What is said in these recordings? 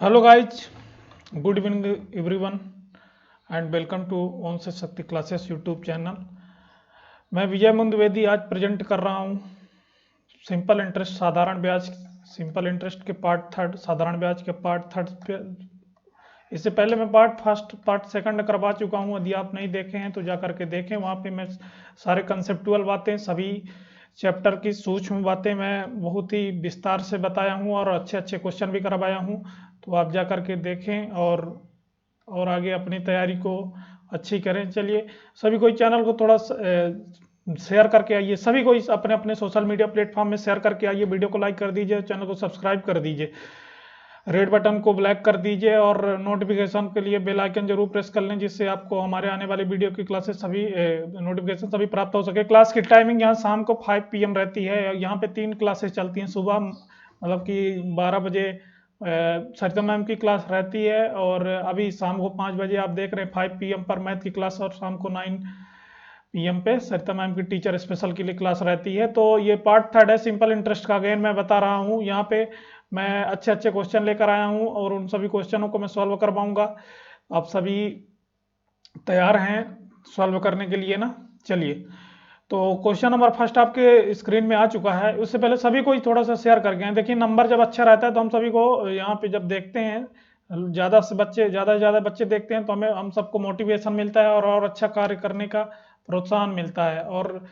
Hello guys, good evening everyone and welcome to Om से Shakti classes YouTube channel. मैं विजय मुंदवेदी आज present कर रहा हूँ सिंपल इंटरेस्ट साधारण ब्याज, सिंपल इंटरेस्ट के पार्ट थर्ड, साधारण ब्याज के पार्ट थर्ड। इससे पहले मैं पार्ट फर्स्ट पार्ट सेकंड करवा चुका हूँ। यदि आप नहीं देखे हैं तो जा करके देखें। वहाँ पे मैं सारे कंसेप्चुअल बातें, सभी चैप्टर की सूक्ष्म बातें मैं बहुत ही विस्तार से बताया हूँ और अच्छे अच्छे क्वेश्चन भी करवाया हूँ। तो आप जा करके देखें और आगे अपनी तैयारी को अच्छी करें। चलिए, सभी कोई चैनल को थोड़ा शेयर करके आइए, सभी को इस अपने अपने सोशल मीडिया प्लेटफॉर्म में शेयर करके आइए। वीडियो को लाइक कर दीजिए, चैनल को सब्सक्राइब कर दीजिए, रेड बटन को ब्लैक कर दीजिए और नोटिफिकेशन के लिए बेल आइकन जरूर प्रेस कर लें, जिससे आपको हमारे आने वाली वीडियो की क्लासेस सभी नोटिफिकेशन सभी प्राप्त हो सके। क्लास की टाइमिंग यहाँ शाम को 5 PM रहती है। यहाँ पे 3 क्लासेस चलती हैं। सुबह मतलब कि 12 बजे सरिता मैम की क्लास रहती है और अभी शाम को 5 बजे आप देख रहे हैं 5 PM पर मैथ की क्लास, और शाम को 9 PM पे सरिता मैम की टीचर स्पेशल के लिए क्लास रहती है। तो ये पार्ट थर्ड है सिंपल इंटरेस्ट का। अगेन मैं बता रहा हूँ, यहाँ पे मैं अच्छे अच्छे क्वेश्चन लेकर आया हूँ और उन सभी क्वेश्चनों को मैं सॉल्व करवाऊंगा। आप सभी तैयार हैं सॉल्व करने के लिए ना? चलिए, तो क्वेश्चन नंबर फर्स्ट आपके स्क्रीन में आ चुका है। उससे पहले सभी को ही थोड़ा सा शेयर करके हैं। देखिए, नंबर जब अच्छा रहता है तो हम सभी को यहाँ पे जब देखते हैं, ज़्यादा से ज़्यादा बच्चे देखते हैं तो हम सबको मोटिवेशन मिलता है और अच्छा कार्य करने का प्रोत्साहन मिलता है। और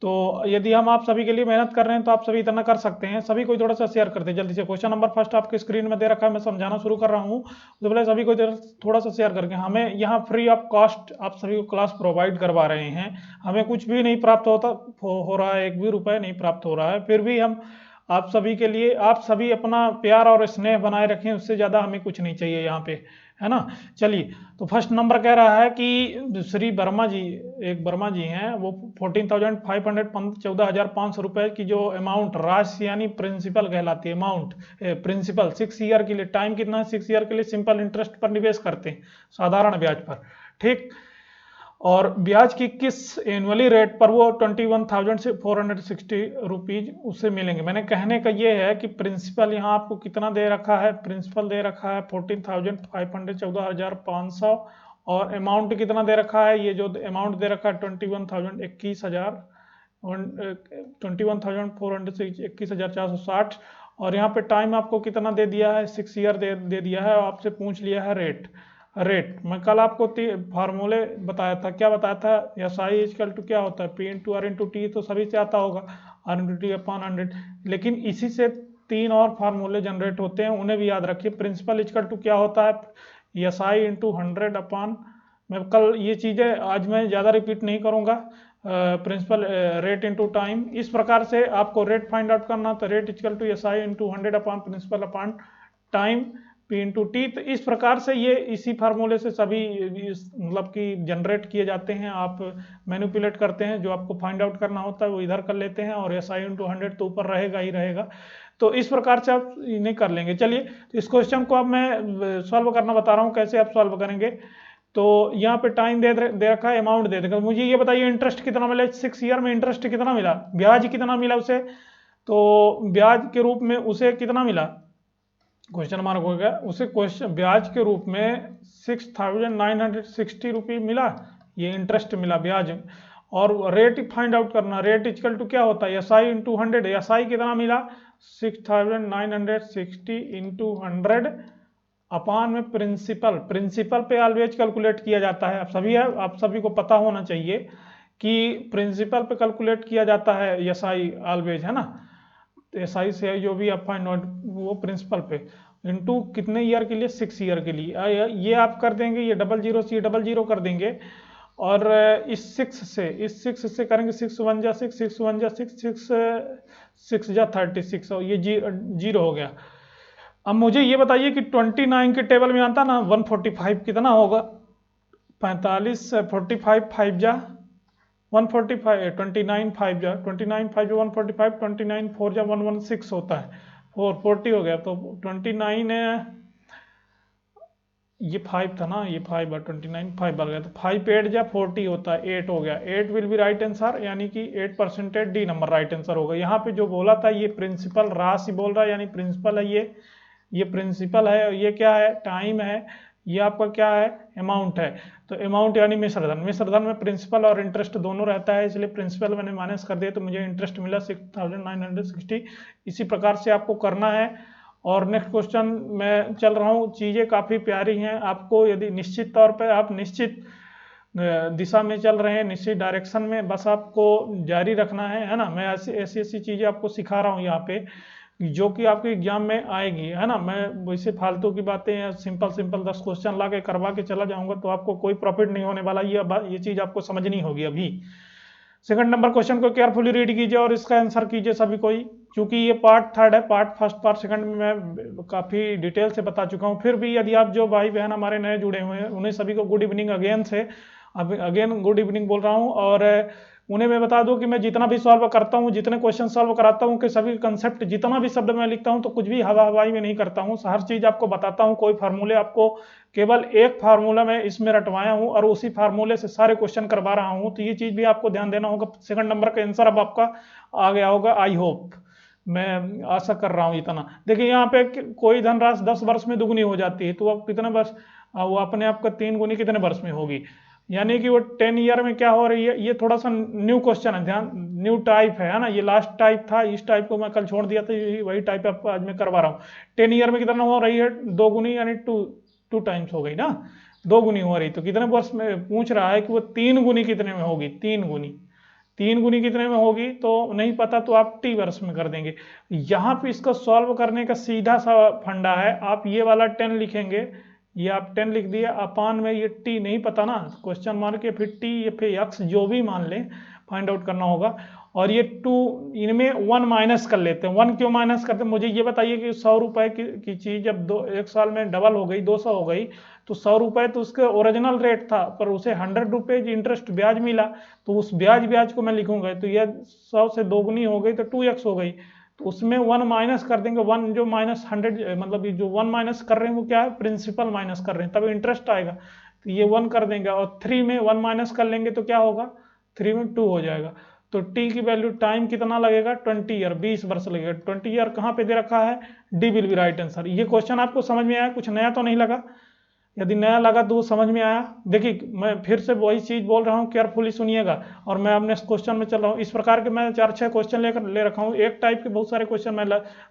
तो यदि हम आप सभी के लिए मेहनत कर रहे हैं तो आप सभी इतना कर सकते हैं। सभी को थोड़ा सा शेयर करते हैं जल्दी से। क्वेश्चन नंबर फर्स्ट आपके स्क्रीन में दे रखा है, मैं समझाना शुरू कर रहा हूँ। तो पहले सभी को थोड़ा सा शेयर करके, हमें यहाँ फ्री ऑफ कॉस्ट आप सभी को क्लास प्रोवाइड करवा रहे हैं। हमें कुछ भी नहीं प्राप्त हो रहा है, एक भी रुपये नहीं प्राप्त हो रहा है, फिर भी हम आप सभी के लिए, आप सभी अपना प्यार और स्नेह बनाए रखें, उससे ज़्यादा हमें कुछ नहीं चाहिए यहाँ पे, है ना? चलिए, तो फर्स्ट नंबर कह रहा है कि श्री वर्मा जी, एक वर्मा जी हैं, वो 14,500 14,500 रुपए की जो अमाउंट राशि यानी प्रिंसिपल कहलाती है, अमाउंट प्रिंसिपल 6 ईयर के लिए, टाइम कितना है 6 ईयर के लिए, सिंपल इंटरेस्ट पर निवेश करते हैं, साधारण ब्याज पर, ठीक। और ब्याज की किस एनुअली रेट पर वो 21,460 रुपीज उससे मिलेंगे। मैंने कहने का ये है कि प्रिंसिपल यहाँ आपको कितना दे रखा है, प्रिंसिपल दे रखा है 14,500 14,500, और अमाउंट कितना दे रखा है, ये जो अमाउंट दे रखा है 21,000 21,000 21,460, और यहाँ पे टाइम आपको कितना दे दिया है, 6 ईयर दे दिया है। आपसे पूछ लिया है रेट मैं कल आपको फार्मूले बताया था। क्या बताया था? एस आई इजकल टू क्या होता है, P into R into T, तो सभी से आता होगा, आर इंटू टी अपॉन 100। लेकिन इसी से 3 और फार्मूले जनरेट होते हैं, उन्हें भी याद रखिए। प्रिंसिपल इजकल टू क्या होता है, एस आई इंटू 100 अपॉन, मैं कल ये चीज़ें आज मैं ज़्यादा रिपीट नहीं करूँगा। प्रिंसिपल रेट इंटू टाइम, इस प्रकार से आपको रेट फाइंड आउट करना, तो rate equal to S I into 100 upon principal upon time P into T. तो इस प्रकार से ये इसी फार्मूले से सभी मतलब कि जनरेट किए जाते हैं। आप मैनिपुलेट करते हैं, जो आपको फाइंड आउट करना होता है वो इधर कर लेते हैं, और एस आई इंटू 100 तो ऊपर रहेगा ही रहेगा। तो इस प्रकार से आप इन्हें कर लेंगे। चलिए, तो इस क्वेश्चन को अब मैं सॉल्व करना बता रहा हूँ, कैसे आप सॉल्व करेंगे। तो यहाँ पे टाइम दे रखा है, अमाउंट दे देगा। मुझे ये बताइए इंटरेस्ट कितना मिला 6 ईयर में, इंटरेस्ट कितना मिला, ब्याज कितना मिला उसे, तो ब्याज के रूप में उसे कितना मिला, क्वेश्चन मार्क हो गया, उसे क्वेश्चन ब्याज के रूप में 6,960 रुपये मिला, ये इंटरेस्ट मिला ब्याज। और रेट फाइंड आउट करना, रेट इक्वल टू क्या होता है, S I into 100, S I कितना मिला 6,960 इंटू 100 अपान में प्रिंसिपल पे ऑलवेज कैलकुलेट किया जाता है। आप सभी को पता होना चाहिए कि प्रिंसिपल पे कैलकुलेट किया जाता है एस आई ऑलवेज, है ना? तो एस आई से जो भी आप फाइंड आउट वो प्रिंसिपल पे इंटू कितने ईयर के लिए, 6 ईयर के लिए। ये आप कर देंगे, ये डबल जीरो से डबल जीरो कर देंगे, और इस 6 से करेंगे, 6 1 जा 6 6 1 जा 6 जा 36, और ये जीरो हो गया। अब मुझे ये बताइए कि 29 के टेबल में आता ना 145 कितना होगा, 45 45 5 जा 145, 29 5 जा 29 5 जा 145, 29 4 जा 116 होता है, 440 हो गया। तो 29 ये 5 था ना, ये 5 और 29 5 बढ़ गया, तो 5 8 जा 40 होता है, 8 हो गया, 8 विल बी राइट आंसर, यानी कि 8% डी नंबर राइट आंसर होगा। यहाँ पे जो बोला था ये प्रिंसिपल राशि बोल रहा है, यानी प्रिंसिपल है ये, ये प्रिंसिपल है और ये क्या है, टाइम है, ये आपका क्या है, अमाउंट है। तो अमाउंट यानी मिश्रधन, मिश्रधन में प्रिंसिपल और इंटरेस्ट दोनों रहता है, इसलिए प्रिंसिपल मैंने माइनस कर दिया तो मुझे इंटरेस्ट मिला 6960। इसी प्रकार से आपको करना है। और नेक्स्ट क्वेश्चन मैं चल रहा हूँ, चीज़ें काफ़ी प्यारी हैं। आपको यदि निश्चित तौर पर आप निश्चित दिशा में चल रहे हैं, निश्चित डायरेक्शन में, बस आपको जारी रखना है ना। मैं ऐसी ऐसी ऐसी चीज़ें आपको सिखा रहा हूँ यहाँ पे जो कि आपके एग्जाम में आएगी, है ना। मैं वैसे फालतू की बातें या सिंपल सिंपल 10 क्वेश्चन ला के करवा के चला जाऊंगा तो आपको कोई प्रॉफिट नहीं होने वाला। ये चीज़ आपको समझनी होगी अभी। सेकंड नंबर क्वेश्चन को केयरफुली रीड कीजिए और इसका आंसर कीजिए सभी कोई, क्योंकि ये पार्ट थर्ड है, पार्ट फर्स्ट पार्ट सेकंड में मैं काफ़ी डिटेल से बता चुका हूँ। फिर भी यदि आप जो भाई बहन हमारे नए जुड़े हुए हैं उन्हें सभी को गुड इवनिंग अगेन से, अगेन गुड इवनिंग बोल रहा हूँ। और उन्हें मैं बता दूं कि मैं जितना भी सॉल्व करता हूं, जितने क्वेश्चन सॉल्व कराता हूं, कि सभी कंसेप्ट जितना भी शब्द मैं लिखता हूं तो कुछ भी हवा हवाई में नहीं करता हूं, हर चीज आपको बताता हूं। कोई फार्मूले आपको केवल एक फार्मूला में इसमें रटवाया हूं और उसी फार्मूले से सारे क्वेश्चन करवा रहा हूं। तो ये चीज भी आपको ध्यान देना होगा। सेकंड नंबर का आंसर अब आपका आ गया होगा, आई होप, मैं आशा कर रहा हूँ इतना। देखिए यहाँ पे कोई धनराशि 10 वर्ष में दुगनी हो जाती है तो अब कितने वर्ष, वो अपने आप का 3 गुनी कितने वर्ष में होगी, यानी कि वो 10 ईयर में क्या हो रही है। ये थोड़ा सा न्यू क्वेश्चन है, ध्यान, न्यू टाइप है ना। ये लास्ट टाइप था, इस टाइप को मैं कल छोड़ दिया था, वही टाइप आपको आज मैं करवा रहा हूँ। 10 ईयर में कितना हो रही है, 2 गुनी, यानी टू टाइम्स हो गई ना, 2 गुनी हो रही। तो कितने वर्ष में पूछ रहा है कि वो 3 गुनी कितने में होगी, 3 गुनी, 3 गुनी कितने में होगी, तो नहीं पता तो आप टी वर्ष में कर देंगे। यहाँ पे इसको सॉल्व करने का सीधा सा फंडा है, आप ये वाला 10 लिखेंगे, ये आप 10 लिख दिया, अपान में ये टी नहीं पता ना, क्वेश्चन मार्क के फिर टी या फिर एक्स जो भी मान लें, फाइंड आउट करना होगा। और ये 2, इनमें 1 माइनस कर लेते हैं। 1 क्यों माइनस करते हैं, मुझे ये बताइए कि 100 रुपए की चीज जब 1 साल में डबल हो गई, 200 हो गई, तो 100 रुपए तो उसका ओरिजिनल रेट था, पर उसे 100 रुपए इंटरेस्ट ब्याज मिला, तो उस ब्याज को मैं लिखूंगा। तो यह 100 से 2 गुनी हो गई तो 2x हो गई, तो उसमें 1 माइनस कर देंगे। 1 जो माइनस 100, मतलब जो 1 माइनस कर रहे हैं वो क्या है, प्रिंसिपल माइनस कर रहे हैं, तब इंटरेस्ट आएगा। तो ये 1 कर देंगे और 3 में 1 माइनस कर लेंगे तो क्या होगा, 3 में 2 हो जाएगा। तो टी की वैल्यू, टाइम कितना लगेगा, 20 ईयर, 20 वर्ष लगेगा। 20 ईयर कहाँ पे दे रखा है, D will be right answer. ये क्वेश्चन आपको समझ में आया, कुछ नया तो नहीं लगा? यदि नया लगा तो वो समझ में आया। देखिए मैं फिर से वही चीज बोल रहा हूँ, केयरफुली सुनिएगा। और मैं अब नेक्स्ट क्वेश्चन में चल रहा हूँ। इस प्रकार के मैं 4-6 क्वेश्चन ले रखा हूँ, एक टाइप के बहुत सारे क्वेश्चन मैं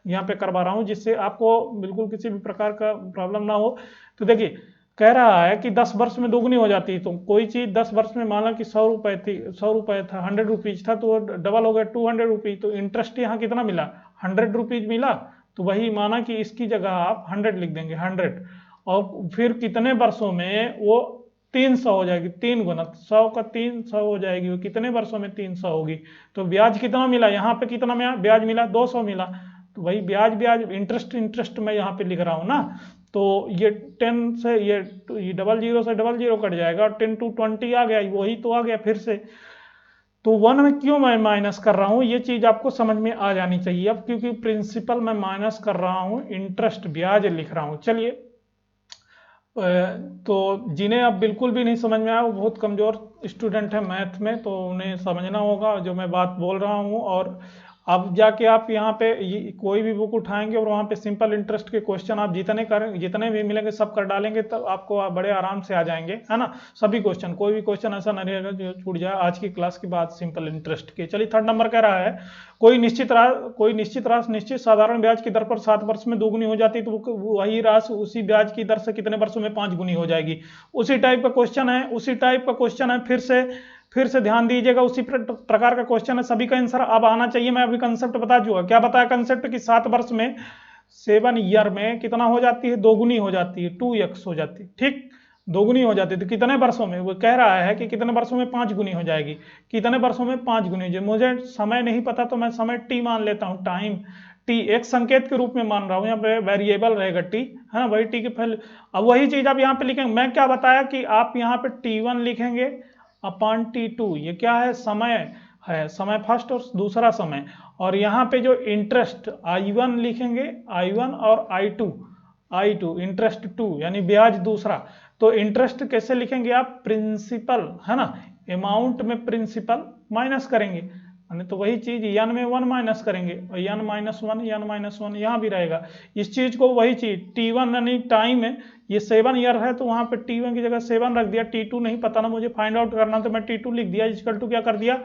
यहाँ पे करवा रहा हूँ, जिससे आपको बिल्कुल किसी भी प्रकार का प्रॉब्लम ना हो। तो देखिए कह रहा है कि 10 वर्ष में दोगुनी हो जाती है, तो कोई चीज 10 वर्ष में माना कि 100 रुपए थी, 100 रुपए था, 100 रुपीज था, तो डबल हो गया 200 रुपीज, तो इंटरेस्ट यहाँ कितना मिला, 100 रुपीज मिला। तो वही माना कि इसकी जगह आप 100 लिख देंगे, 100, और फिर कितने वर्षों में वो 300 हो जाएगी, 3 गुना 100 का 300 हो जाएगी, वो कितने वर्षों में 300 होगी। तो ब्याज कितना मिला, यहाँ पे कितना ब्याज मिला, 200 मिला। तो वही ब्याज इंटरेस्ट मैं यहाँ पे लिख रहा हूँ ना। तो ये 10 से ये 00 से 00 कट जाएगा और 10 to 20 आ गया, वही तो आ गया फिर से। तो 1 में क्यों मैं माइनस कर रहा हूँ, ये चीज आपको समझ में आ जानी चाहिए अब, क्योंकि प्रिंसिपल मैं माइनस कर रहा हूँ, इंटरेस्ट ब्याज लिख रहा हूँ। चलिए, तो जिन्हें अब बिल्कुल भी नहीं समझ में आया, वो बहुत कमजोर स्टूडेंट है मैथ में, तो उन्हें समझना होगा जो मैं बात बोल रहा हूँ। और अब जाके आप यहाँ पे कोई भी बुक उठाएंगे और वहाँ पे सिंपल इंटरेस्ट के क्वेश्चन आप जितने भी मिलेंगे सब कर डालेंगे, तब आपको बड़े आराम से आ जाएंगे, है ना। सभी क्वेश्चन, कोई भी क्वेश्चन ऐसा नहीं रहेगा जो छूट जाए आज की क्लास के बाद सिंपल इंटरेस्ट के। चलिए थर्ड नंबर कह रहा है, कोई निश्चित राशि निश्चित साधारण ब्याज की दर पर 7 वर्ष में दोगुनी हो जाती है, तो वही राशि उसी ब्याज की दर से कितने वर्षों में 5 गुनी हो जाएगी। उसी टाइप का क्वेश्चन है, फिर से ध्यान दीजिएगा, उसी प्रकार का क्वेश्चन है, सभी का आंसर अब आना चाहिए। मैं अभी कंसेप्ट बता चुका, क्या बताया कंसेप्ट कि 7 वर्ष में, 7 ईयर में कितना हो जाती है, दोगुनी हो जाती है, 2x हो जाती है, ठीक, दोगुनी हो जाती है। तो कितने वर्षों में, वो कह रहा है कि कितने वर्षों में 5 गुनी हो जाएगी, कितने वर्षों में 5 गुनी हो जाएगी। मुझे समय नहीं पता तो मैं समय टी मान लेता हूँ, टाइम टी एक संकेत के रूप में मान रहा हूँ, यहाँ पे वेरिएबल रहेगा टी, है ना, वही टी के पहले। अब वही चीज आप यहाँ पे लिखेंगे, मैं क्या बताया कि आप यहाँ पे T1 लिखेंगे अपॉन T2, ये क्या है, समय है, समय फर्स्ट और दूसरा समय। और यहाँ पे जो इंटरेस्ट I1 लिखेंगे, I1 और I2 इंटरेस्ट 2 यानी ब्याज दूसरा। तो इंटरेस्ट कैसे लिखेंगे आप, प्रिंसिपल, है ना, अमाउंट में प्रिंसिपल माइनस करेंगे, यानी तो वही चीज n में 1 माइनस करेंगे और n-1 यहाँ भी रहेगा। इस चीज को वही चीज t1 यानी टाइम है, ये 7 ईयर है तो वहां पे t1 की जगह 7 रख दिया, t2 नहीं पता ना मुझे फाइंड आउट करना तो मैं t2 लिख दिया, इक्वल टू क्या कर दिया,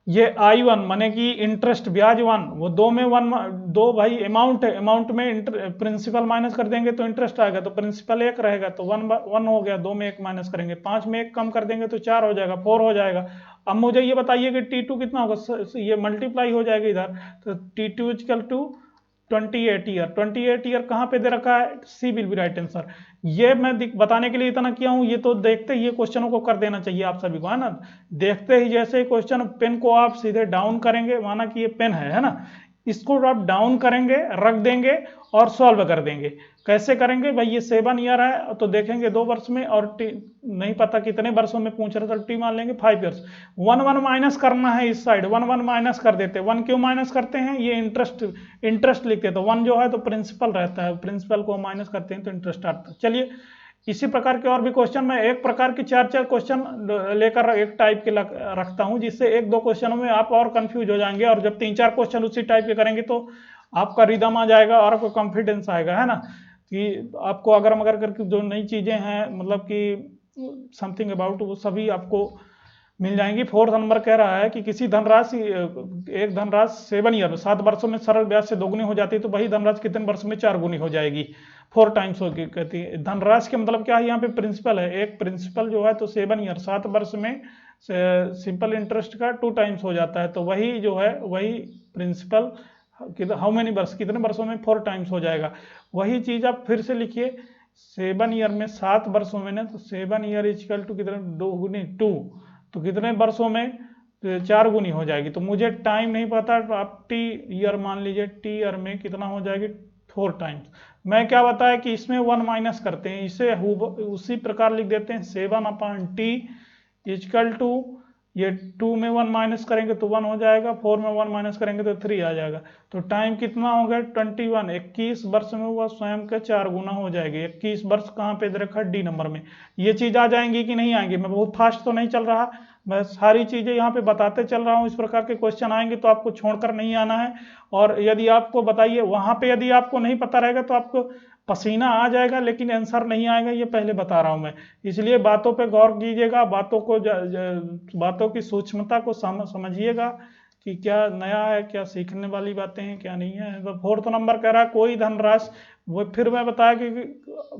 ये I1 माने कि इंटरेस्ट ब्याज 1, वो दो में 1, दो भाई अमाउंट है, अमाउंट में प्रिंसिपल माइनस कर देंगे तो इंटरेस्ट आएगा, तो प्रिंसिपल 1 रहेगा तो 1 हो गया, 2 में 1 माइनस करेंगे, 5 में 1 कम कर देंगे तो 4 हो जाएगा, 4 हो जाएगा। अब मुझे ये बताइए कि T2 कितना होगा, ये मल्टीप्लाई हो जाएगा इधर, तो T2 equal to 28 year. 28 year कहाँ पे दे रखा है, सी विल बी राइट आंसर। ये मैं बताने के लिए इतना किया हूँ, ये तो देखते ही ये क्वेश्चनों को कर देना चाहिए आप सभी को, है ना। देखते ही जैसे क्वेश्चन, पेन को आप सीधे डाउन करेंगे, माना कि ये पेन है ना, इसको आप डाउन करेंगे, रख देंगे और सॉल्व कर देंगे। कैसे करेंगे भाई, ये 7 ईयर है तो देखेंगे 2 वर्ष में, और नहीं पता कितने वर्षों में पूछ रहे तो टी मान लेंगे 5 ईयर्स। 1 माइनस करना है इस साइड, 1 माइनस कर देते हैं। 1 क्यों माइनस करते हैं, ये इंटरेस्ट लिखते हैं तो 1 जो है तो प्रिंसिपल रहता है, प्रिंसिपल को माइनस करते हैं तो इंटरेस्ट आता है। चलिए इसी प्रकार के और भी क्वेश्चन, मैं एक प्रकार के 4 क्वेश्चन लेकर एक टाइप के रखता हूं, जिससे 1-2 क्वेश्चनों में आप और कंफ्यूज हो जाएंगे, और जब 3-4 क्वेश्चन उसी टाइप के करेंगे तो आपका रिदम आ जाएगा और आपको कॉन्फिडेंस आएगा, है ना, कि आपको अगर करके जो नई चीजें हैं, मतलब कि समथिंग अबाउट, वो सभी आपको मिल जाएंगी। 4th नंबर कह रहा है कि किसी धनराशि, एक धनराशि 7 ईयर में 7 वर्षों में सरल ब्याज से दोगुनी हो जाती है, तो वही धनराशि कितने वर्षों में 4 गुनी हो जाएगी, 4 टाइम्स होगी। कहती है धनराशि के मतलब क्या है, यहाँ पे प्रिंसिपल है, एक प्रिंसिपल जो है तो 7 ईयर 7 वर्ष में सिंपल इंटरेस्ट का 2 टाइम्स हो जाता है, तो वही जो है वही प्रिंसिपल हाउ मेनी वर्ष, कितने वर्षों में 4 टाइम्स हो जाएगा। वही चीज आप फिर से लिखिए, 7 ईयर में 7 वर्षों में ना, तो 7 ईयर इक्वल टू कितने, 2 गुनी 2, तो कितने वर्षों में 4 गुनी हो जाएगी। तो मुझे टाइम नहीं पता तो आप टी ईयर मान लीजिए, टी ईयर में कितना हो जाएगी 4 टाइम्स। मैं क्या बताया कि इसमें 1 माइनस करते हैं, इसे उसी प्रकार लिख देते हैं 7/t इक्वल टू, ये 2 में 1 माइनस करेंगे तो 1 हो जाएगा, 4 में 1 माइनस करेंगे तो 3 आ जाएगा। तो टाइम कितना हो गया 21, 21 वर्ष में हुआ स्वयं के 4 गुना हो जाएगी। 21 वर्ष कहाँ पे दे रखा है, डी नंबर में। ये चीज आ जाएंगी कि नहीं आएंगी, मैं बहुत फास्ट तो नहीं चल रहा, मैं सारी चीजें यहाँ पे बताते चल रहा हूँ। इस प्रकार के क्वेश्चन आएंगे तो आपको छोड़कर नहीं आना है। और यदि आपको बताइए वहां पे यदि आपको नहीं पता रहेगा तो आपको पसीना आ जाएगा लेकिन आंसर नहीं आएगा, ये पहले बता रहा हूं मैं। इसलिए बातों पे गौर कीजिएगा, बातों को बातों की सूक्ष्मता को समझिएगा कि क्या नया है, क्या सीखने वाली बातें हैं, क्या नहीं है। तो 4th नंबर कह रहा है कोई धनराशि, वो फिर मैं बताया कि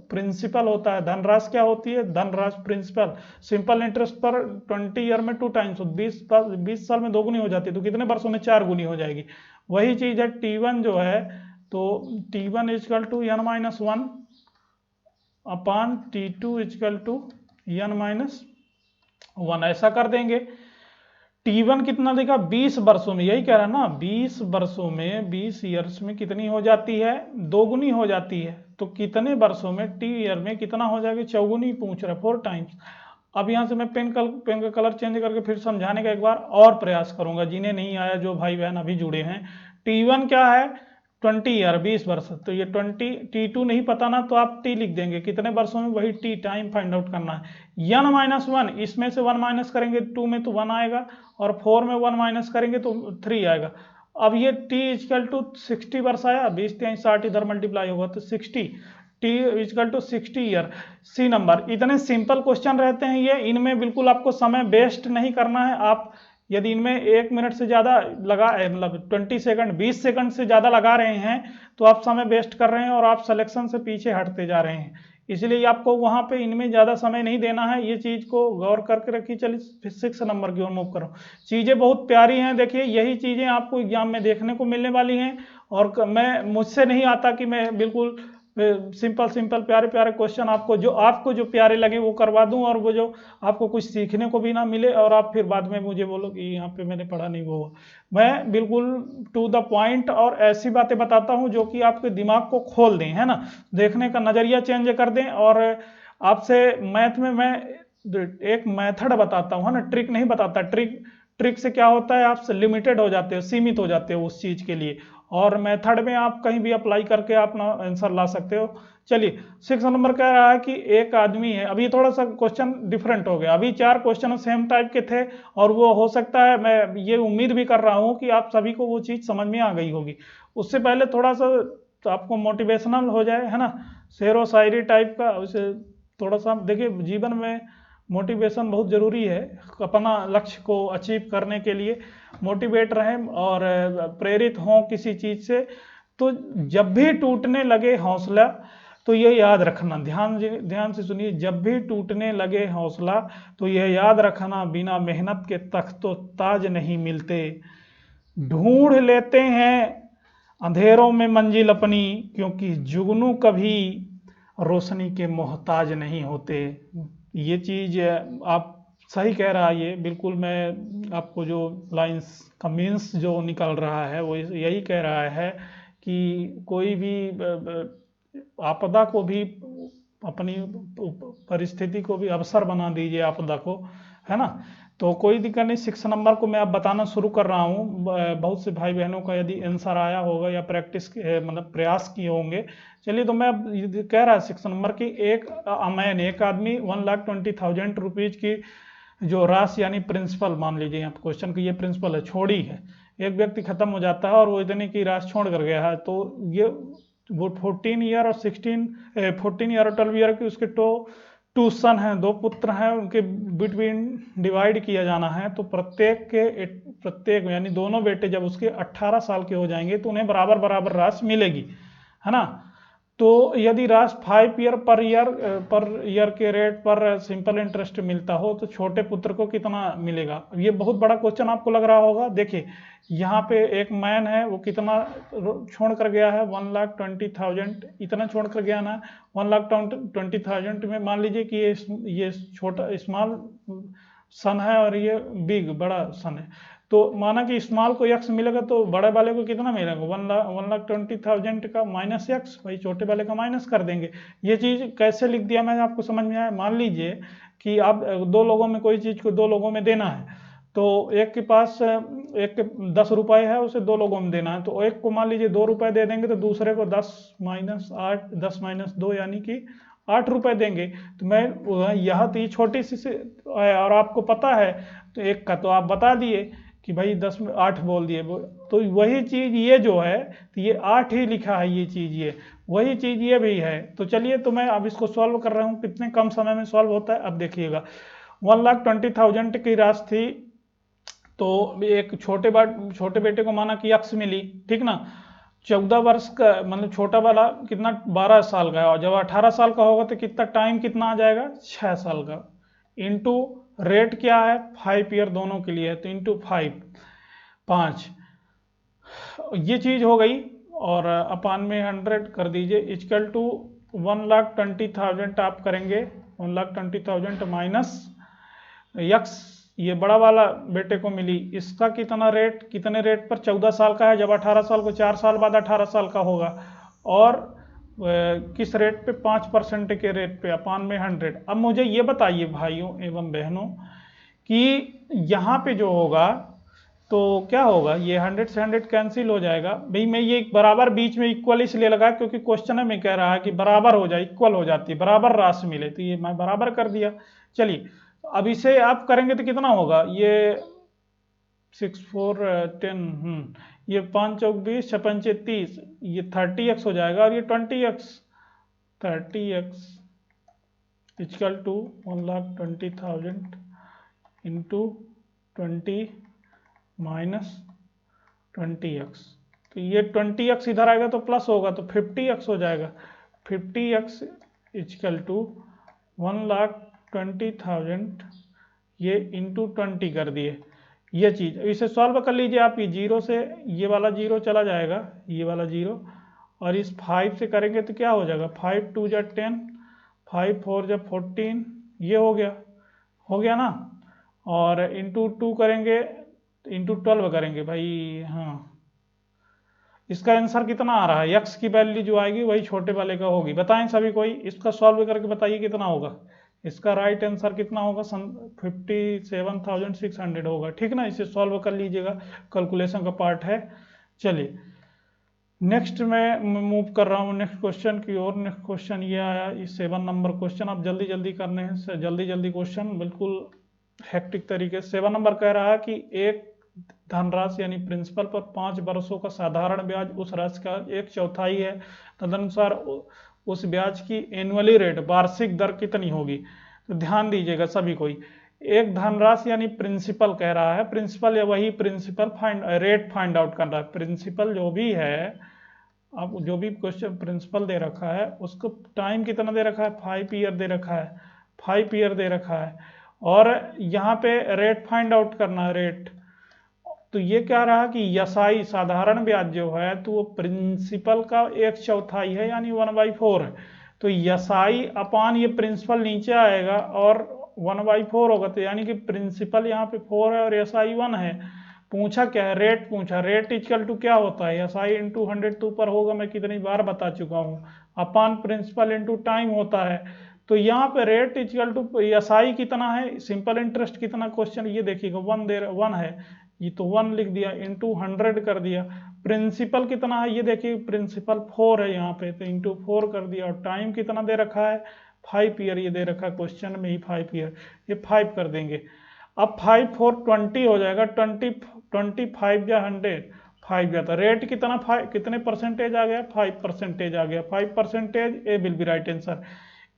प्रिंसिपल होता है, धनराशि क्या होती है, धनराशि प्रिंसिपल। सिंपल इंटरेस्ट पर 20 ईयर में 2 टाइम्स, 20 साल में 2 गुनी हो जाती है, तो कितने वर्षों में 4 गुनी हो जाएगी। वही चीज है T1 जो है, तो T1 equal to n-1 upon T2 equal to n-1, ऐसा कर देंगे। T1 कितना देगा 20 वर्षों में, यही कह रहा है ना, 20 वर्षों में 20 ईयर्स में कितनी हो जाती है, 2 गुनी हो जाती है। तो कितने वर्षों में T ईयर में कितना हो जाएगी, 4 गुनी पूछ रहा है, 4 टाइम्स। अब यहाँ से मैं पेन का कलर चेंज करके फिर समझाने का एक बार और प्रयास करूंगा, जिन्हें नहीं आया, जो भाई बहन अभी जुड़े हैं। T1 क्या है 20 ईयर 20 वर्ष, तो ये 20, T2 नहीं पता ना तो आप T लिख देंगे, कितने वर्षों में, वही T टाइम फाइंड आउट करना है। n-1, इसमें से 1 माइनस करेंगे 2 में तो 1 आएगा, और 4 में 1 माइनस करेंगे तो 3 आएगा। अब ये T इक्वल टू 60 वर्ष आया, 20-60 इधर मल्टीप्लाई होगा तो 60, T equal to 60 year. C number. इतने सिंपल क्वेश्चन रहते हैं ये, इनमें बिल्कुल आपको समय वेस्ट नहीं करना है। आप यदि इनमें 1 मिनट से ज़्यादा लगा, मतलब 20 सेकंड 20 सेकंड से ज़्यादा लगा रहे हैं तो आप समय वेस्ट कर रहे हैं और आप सिलेक्शन से पीछे हटते जा रहे हैं। इसलिए आपको वहां पे इनमें ज़्यादा समय नहीं देना है, ये चीज़ को गौर करके रखिए। चलिए 6 नंबर की ओर मूव करो। चीज़ें बहुत प्यारी हैं, देखिए यही चीज़ें आपको एग्जाम में देखने को मिलने वाली हैं। और मैं मुझसे नहीं आता कि मैं बिल्कुल सिंपल प्यारे क्वेश्चन आपको जो प्यारे लगे वो करवा दूं, और वो जो आपको कुछ सीखने को भी ना मिले और आप फिर बाद में मुझे बोलो कि यहाँ पे मैंने पढ़ा नहीं वो। मैं बिल्कुल टू द पॉइंट और ऐसी बातें बताता हूँ जो कि आपके दिमाग को खोल दें, है ना, देखने का नजरिया चेंज कर दें। और आपसे मैथ में मैं एक मेथड बताता हूँ, है ना, ट्रिक नहीं बताता। ट्रिक से क्या होता है, आप लिमिटेड हो जाते हो, सीमित हो जाते हो उस चीज के लिए, और मेथड में आप कहीं भी अप्लाई करके आप ना आंसर ला सकते हो। चलिए 6 नंबर कह रहा है कि एक आदमी है। अभी थोड़ा सा क्वेश्चन डिफरेंट हो गया, अभी 4 क्वेश्चन सेम टाइप के थे और वो हो सकता है, मैं ये उम्मीद भी कर रहा हूँ कि आप सभी को वो चीज़ समझ में आ गई होगी। उससे पहले थोड़ा सा तो आपको मोटिवेशनल हो जाए, है ना, शेर व शायरी टाइप का, उसे थोड़ा सा देखिए। जीवन में मोटिवेशन बहुत ज़रूरी है, अपना लक्ष्य को अचीव करने के लिए मोटिवेट रहें और प्रेरित हों किसी चीज़ से। तो जब भी टूटने लगे हौसला, तो ये याद रखना, ध्यान से सुनिए, जब भी टूटने लगे हौसला तो ये याद रखना, बिना मेहनत के तख्तो ताज नहीं मिलते। ढूंढ लेते हैं अंधेरों में मंजिल अपनी, क्योंकि जुगनू कभी रोशनी के मोहताज नहीं होते। ये चीज़ आप सही कह रहा है, ये बिल्कुल मैं आपको जो लाइंस का मीन्स जो निकल रहा है वो यही कह रहा है कि कोई भी आपदा को भी, अपनी परिस्थिति को भी अवसर बना दीजिए आपदा को, है ना। तो कोई दिक्कत नहीं। 6 नंबर को मैं अब बताना शुरू कर रहा हूँ। बहुत से भाई बहनों का यदि आंसर आया होगा या प्रैक्टिस मतलब प्रयास किए होंगे। चलिए, तो मैं कह रहा है 6 नंबर की, एक आदमी 1,20,000 रुपीज की जो राशि यानी प्रिंसिपल, मान लीजिए यहाँ क्वेश्चन की ये प्रिंसिपल है, छोड़ी है। एक व्यक्ति खत्म हो जाता है और वो इतने की राशि छोड़ कर गया है, तो ये वो 14 ईयर और 14 ईयर और 12 ईयर की उसके टू सन हैं, 2 पुत्र हैं, उनके बिटवीन डिवाइड किया जाना है। तो प्रत्येक यानी दोनों बेटे जब उसके 18 साल के हो जाएंगे तो उन्हें बराबर बराबर राशि मिलेगी, है ना। तो यदि राशि 5 ईयर पर ईयर के रेट पर सिंपल इंटरेस्ट मिलता हो तो छोटे पुत्र को कितना मिलेगा। ये बहुत बड़ा क्वेश्चन आपको लग रहा होगा। देखिए, यहाँ पे एक मैन है, वो कितना छोड़ कर गया है, 1,20,000 इतना छोड़ कर गया ना। 1,20,000 में मान लीजिए कि ये छोटा स्मॉल सन है और ये बिग बड़ा सन है। तो माना कि स्मॉल को x मिलेगा तो बड़े वाले को कितना मिलेगा, 1,20,000 का माइनस एक्स, भाई छोटे वाले का माइनस कर देंगे। ये चीज़ कैसे लिख दिया मैंने, आपको समझ में आया। मान लीजिए कि आप 2 लोगों में कोई चीज़ को 2 लोगों में देना है, तो एक के पास एक के 10 रुपये है, उसे 2 लोगों में देना है। तो एक को मान लीजिए 2 रुपये दे देंगे, तो दूसरे को 10 माइनस 8, 10 माइनस 2 यानी कि 8 रुपये देंगे। तो मैं यह तो ये छोटी सी और आपको पता है, तो एक का तो आप बता दिए कि भाई 10 में 8 बोल दिए, तो वही चीज़ ये जो है, तो ये 8 ही लिखा है, ये चीज़ ये वही चीज़ ये भी है। तो चलिए, तो मैं अब इसको सॉल्व कर रहा हूँ, कितने कम समय में सॉल्व होता है अब देखिएगा। 1,20,000 की राशि थी, तो एक छोटे बेटे को माना कि x मिली, ठीक ना। 14 वर्ष का मतलब छोटा वाला कितना 12 साल का है, और जब 18 साल का होगा तो कितना टाइम कितना आ जाएगा, 6 साल का। इंटू रेट क्या है, 5 ईयर दोनों के लिए है, तो इंटू 5 ये चीज हो गई। और अपान में 100 कर दीजिए, इक्वल टू 1,20,000 आप करेंगे, 1,20,000 माइनस यक्स, ये बड़ा वाला बेटे को मिली, इसका कितना रेट, कितने रेट पर, 14 साल का है, जब 18 साल को 4 साल बाद 18 साल का होगा, और किस रेट पे, 5% के रेट पे, अपान में 100। अब मुझे ये बताइए भाइयों एवं बहनों कि यहाँ पे जो होगा तो क्या होगा, ये 100 से 100 कैंसिल हो जाएगा। भाई मैं ये बराबर बीच में इक्वल इसलिए लगा क्योंकि क्वेश्चन में कह रहा है कि बराबर हो जाए, इक्वल हो जाती है, बराबर राशि मिले, तो ये मैं बराबर कर दिया। चलिए, अब इसे आप करेंगे तो कितना होगा, ये 6 4 10, ये 5 चौक 20, 6 पंचे 30, ये 30x हो जाएगा, और ये 30x equal to 1,20,000 into 20 minus 20x। तो ये 20x इधर आएगा तो प्लस होगा, तो 50x हो जाएगा। 50x इक्वल टू 1,20,000 ये इंटू 20 कर दिए। ये चीज़ इसे सॉल्व कर लीजिए आप, ये 0 से ये वाला 0 चला जाएगा, ये वाला 0, और इस 5 से करेंगे तो क्या हो जाएगा, 5 2 जा 10, 5 4 जा 14, ये हो गया ना। और इंटू 2 करेंगे, इंटू 12 करेंगे भाई, हाँ। इसका आंसर कितना आ रहा है, x की वैल्यू जो आएगी वही छोटे वाले का होगी। बताएं सभी कोई, इसका सॉल्व करके बताइए कितना होगा। इसका राइट आंसर कितना होगा, 57,600 होगा, ठीक ना। इसे सॉल्व कर लीजिएगा, कैलकुलेशन का पार्ट है। चलिए, नेक्स्ट मैं मूव कर रहा हूँ नेक्स्ट क्वेश्चन की ओर। नेक्स्ट क्वेश्चन ये आया, इस 7 नंबर क्वेश्चन। आप जल्दी जल्दी करने हैं, जल्दी जल्दी क्वेश्चन, बिल्कुल हेक्टिक तरीके से। 7 नंबर कह रहा है कि एक धनराशि यानी प्रिंसिपल पर 5 वर्षों का साधारण ब्याज उस राशि का 1/4 है, तदनुसार उस ब्याज की एनुअली रेट वार्षिक दर कितनी होगी। तो ध्यान दीजिएगा सभी कोई। एक धनराशि यानी प्रिंसिपल कह रहा है, प्रिंसिपल या वही प्रिंसिपल रेट फाइंड आउट कर रहा है। प्रिंसिपल जो भी है, अब जो भी क्वेश्चन प्रिंसिपल दे रखा है उसको टाइम कितना दे रखा है, 5 ईयर दे रखा है, 5 ईयर दे रखा है, और यहाँ पे रेट फाइंड आउट करना है, रेट। तो ये क्या रहा कि यसाई साधारण ब्याज जो है तो वो प्रिंसिपल का 1/4 है, यानी 1/4 है। तो यसाई अपान ये प्रिंसिपल नीचे आएगा और 1/4 होगा, तो यानी कि प्रिंसिपल यहाँ पे 4 है और यसाई 1 है। पूछा क्या है, रेट पूछा। रेट इक्वल टू क्या होता है, यसाई इंटू 100 तो ऊपर होगा, मैं कितनी बार बता चुका हूँ, अपान प्रिंसिपल इंटू टाइम होता है। तो यहाँ पे रेट इक्वल टू यसाई कितना है, सिंपल इंटरेस्ट कितना, क्वेश्चन ये देखिएगा 1 है, ये तो 1 लिख दिया, इंटू 100 कर दिया। प्रिंसिपल कितना है ये देखिए, प्रिंसिपल 4 है यहाँ पे, तो इंटू 4 कर दिया। और टाइम कितना दे रखा है, 5 ईयर ये दे रखा है क्वेश्चन में ही, 5 ईयर, ये 5 कर देंगे। अब 5 4 20 हो जाएगा, 25 या 100, 5 जाता। रेट कितना, 5 कितने परसेंटेज आ गया, 5% आ गया, 5%, ए विल बी राइट आंसर।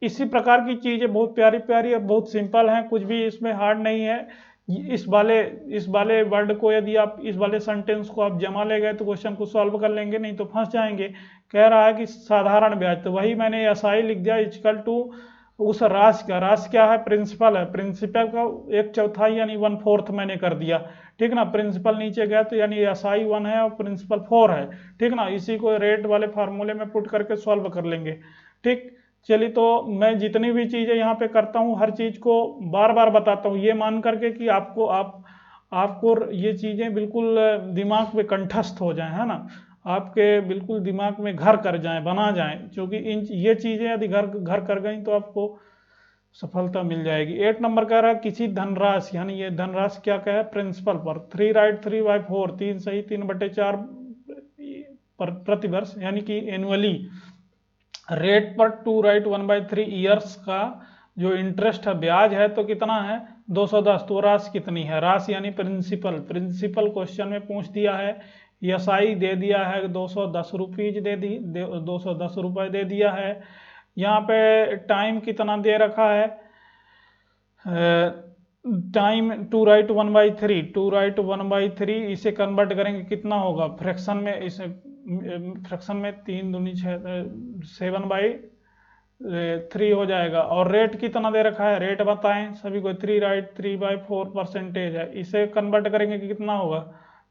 इसी प्रकार की चीजें बहुत प्यारी प्यारी और बहुत सिंपल हैं, कुछ भी इसमें हार्ड नहीं है। इस वाले वर्ड को, यदि आप इस वाले सेंटेंस को आप जमा ले गए तो क्वेश्चन को सॉल्व कर लेंगे, नहीं तो फंस जाएंगे। कह रहा है कि साधारण ब्याज, तो वही मैंने एसआई लिख दिया, इक्वल टू उस राशि का, राशि क्या है, प्रिंसिपल है, प्रिंसिपल का 1/4 यानी 1/4 मैंने कर दिया, ठीक ना। प्रिंसिपल नीचे गया तो यानी एसआई 1 है और प्रिंसिपल 4 है, ठीक ना। इसी को रेट वाले फार्मूले में पुट करके सॉल्व कर लेंगे, ठीक। चलिए, तो मैं जितनी भी चीजें यहाँ पे करता हूँ हर चीज को बार बार बताता हूँ, ये मान करके कि आपको ये चीजें बिल्कुल दिमाग में कंठस्थ हो जाए, है ना, आपके बिल्कुल दिमाग में घर कर जाएं, बना जाएं, क्योंकि ये चीजें यदि घर घर कर गई तो आपको सफलता मिल जाएगी। 8 नंबर कह रहा है किसी धनराशि, यानी ये धनराशि क्या कहे, प्रिंसिपल पर 3 राइट 3/4, 3 सही 3/4 प्रतिवर्ष, यानी कि एनुअली रेट पर 2 राइट 1/3 ईयर्स का जो इंटरेस्ट है, ब्याज है, तो कितना है 210। तो राशि कितनी है, राशि यानी प्रिंसिपल, प्रिंसिपल क्वेश्चन में पूछ दिया है, एसआई दे दिया है 210 रुपीज, 210 रुपये दे दिया है। यहाँ पे टाइम कितना दे रखा है, टाइम 2 राइट 1/3, 2 राइट 1/3, इसे कन्वर्ट करेंगे कितना होगा फ्रैक्शन में, इसे फ्रैक्शन में 3 दूनी 6, 7/3 हो जाएगा। और रेट कितना दे रखा है, रेट बताएं सभी को, 3 राइट 3/4% है, इसे कन्वर्ट करेंगे कि कितना होगा,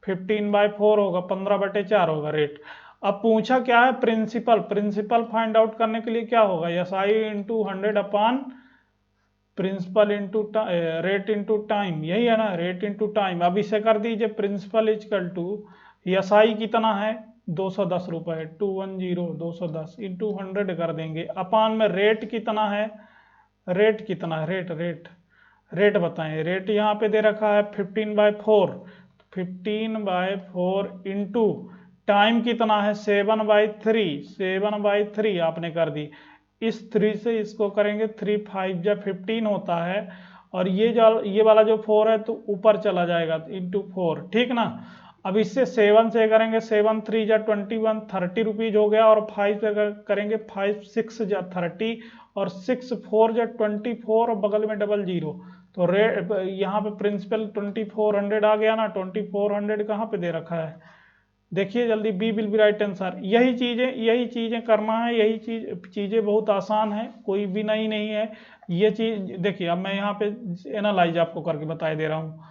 15/4 होगा, 15/4 होगा रेट। अब पूछा क्या है, प्रिंसिपल, प्रिंसिपल फाइंड आउट करने के लिए क्या होगा, SI into 100 upon principal into rate into time, यही है ना, रेट इंटू टाइम। अब इसे कर दीजिए, प्रिंसिपल इक्वल टू एसआई कितना है 210 रुपये, 210 210 इंटू 100 कर देंगे, अपान में रेट कितना है, रेट कितना है, रेट बताएं। रेट यहाँ पे दे रखा है 15/4, 15/4 इंटू टाइम कितना है 7/3 आपने कर दी। इस 3 से इसको करेंगे 3 5 या 15 होता है, और ये वाला जो 4 है तो ऊपर चला जाएगा इंटू 4, ठीक ना। अब इससे 7 से करेंगे 7 3 या 21, 30 रुपीज हो गया, और 5 से करेंगे 5 6 या 30, और 6 4 या 24, और बगल में डबल जीरो। तो रेट यहाँ पे प्रिंसिपल 2400 आ गया ना, 2400 कहाँ पे दे रखा है, देखिए जल्दी, B will be right answer. यही चीजें करना है, यही चीजें बहुत आसान है, कोई भी नहीं है। ये चीज देखिए, अब मैं यहाँ पे एनालाइज आपको करके बता दे रहा हूँ,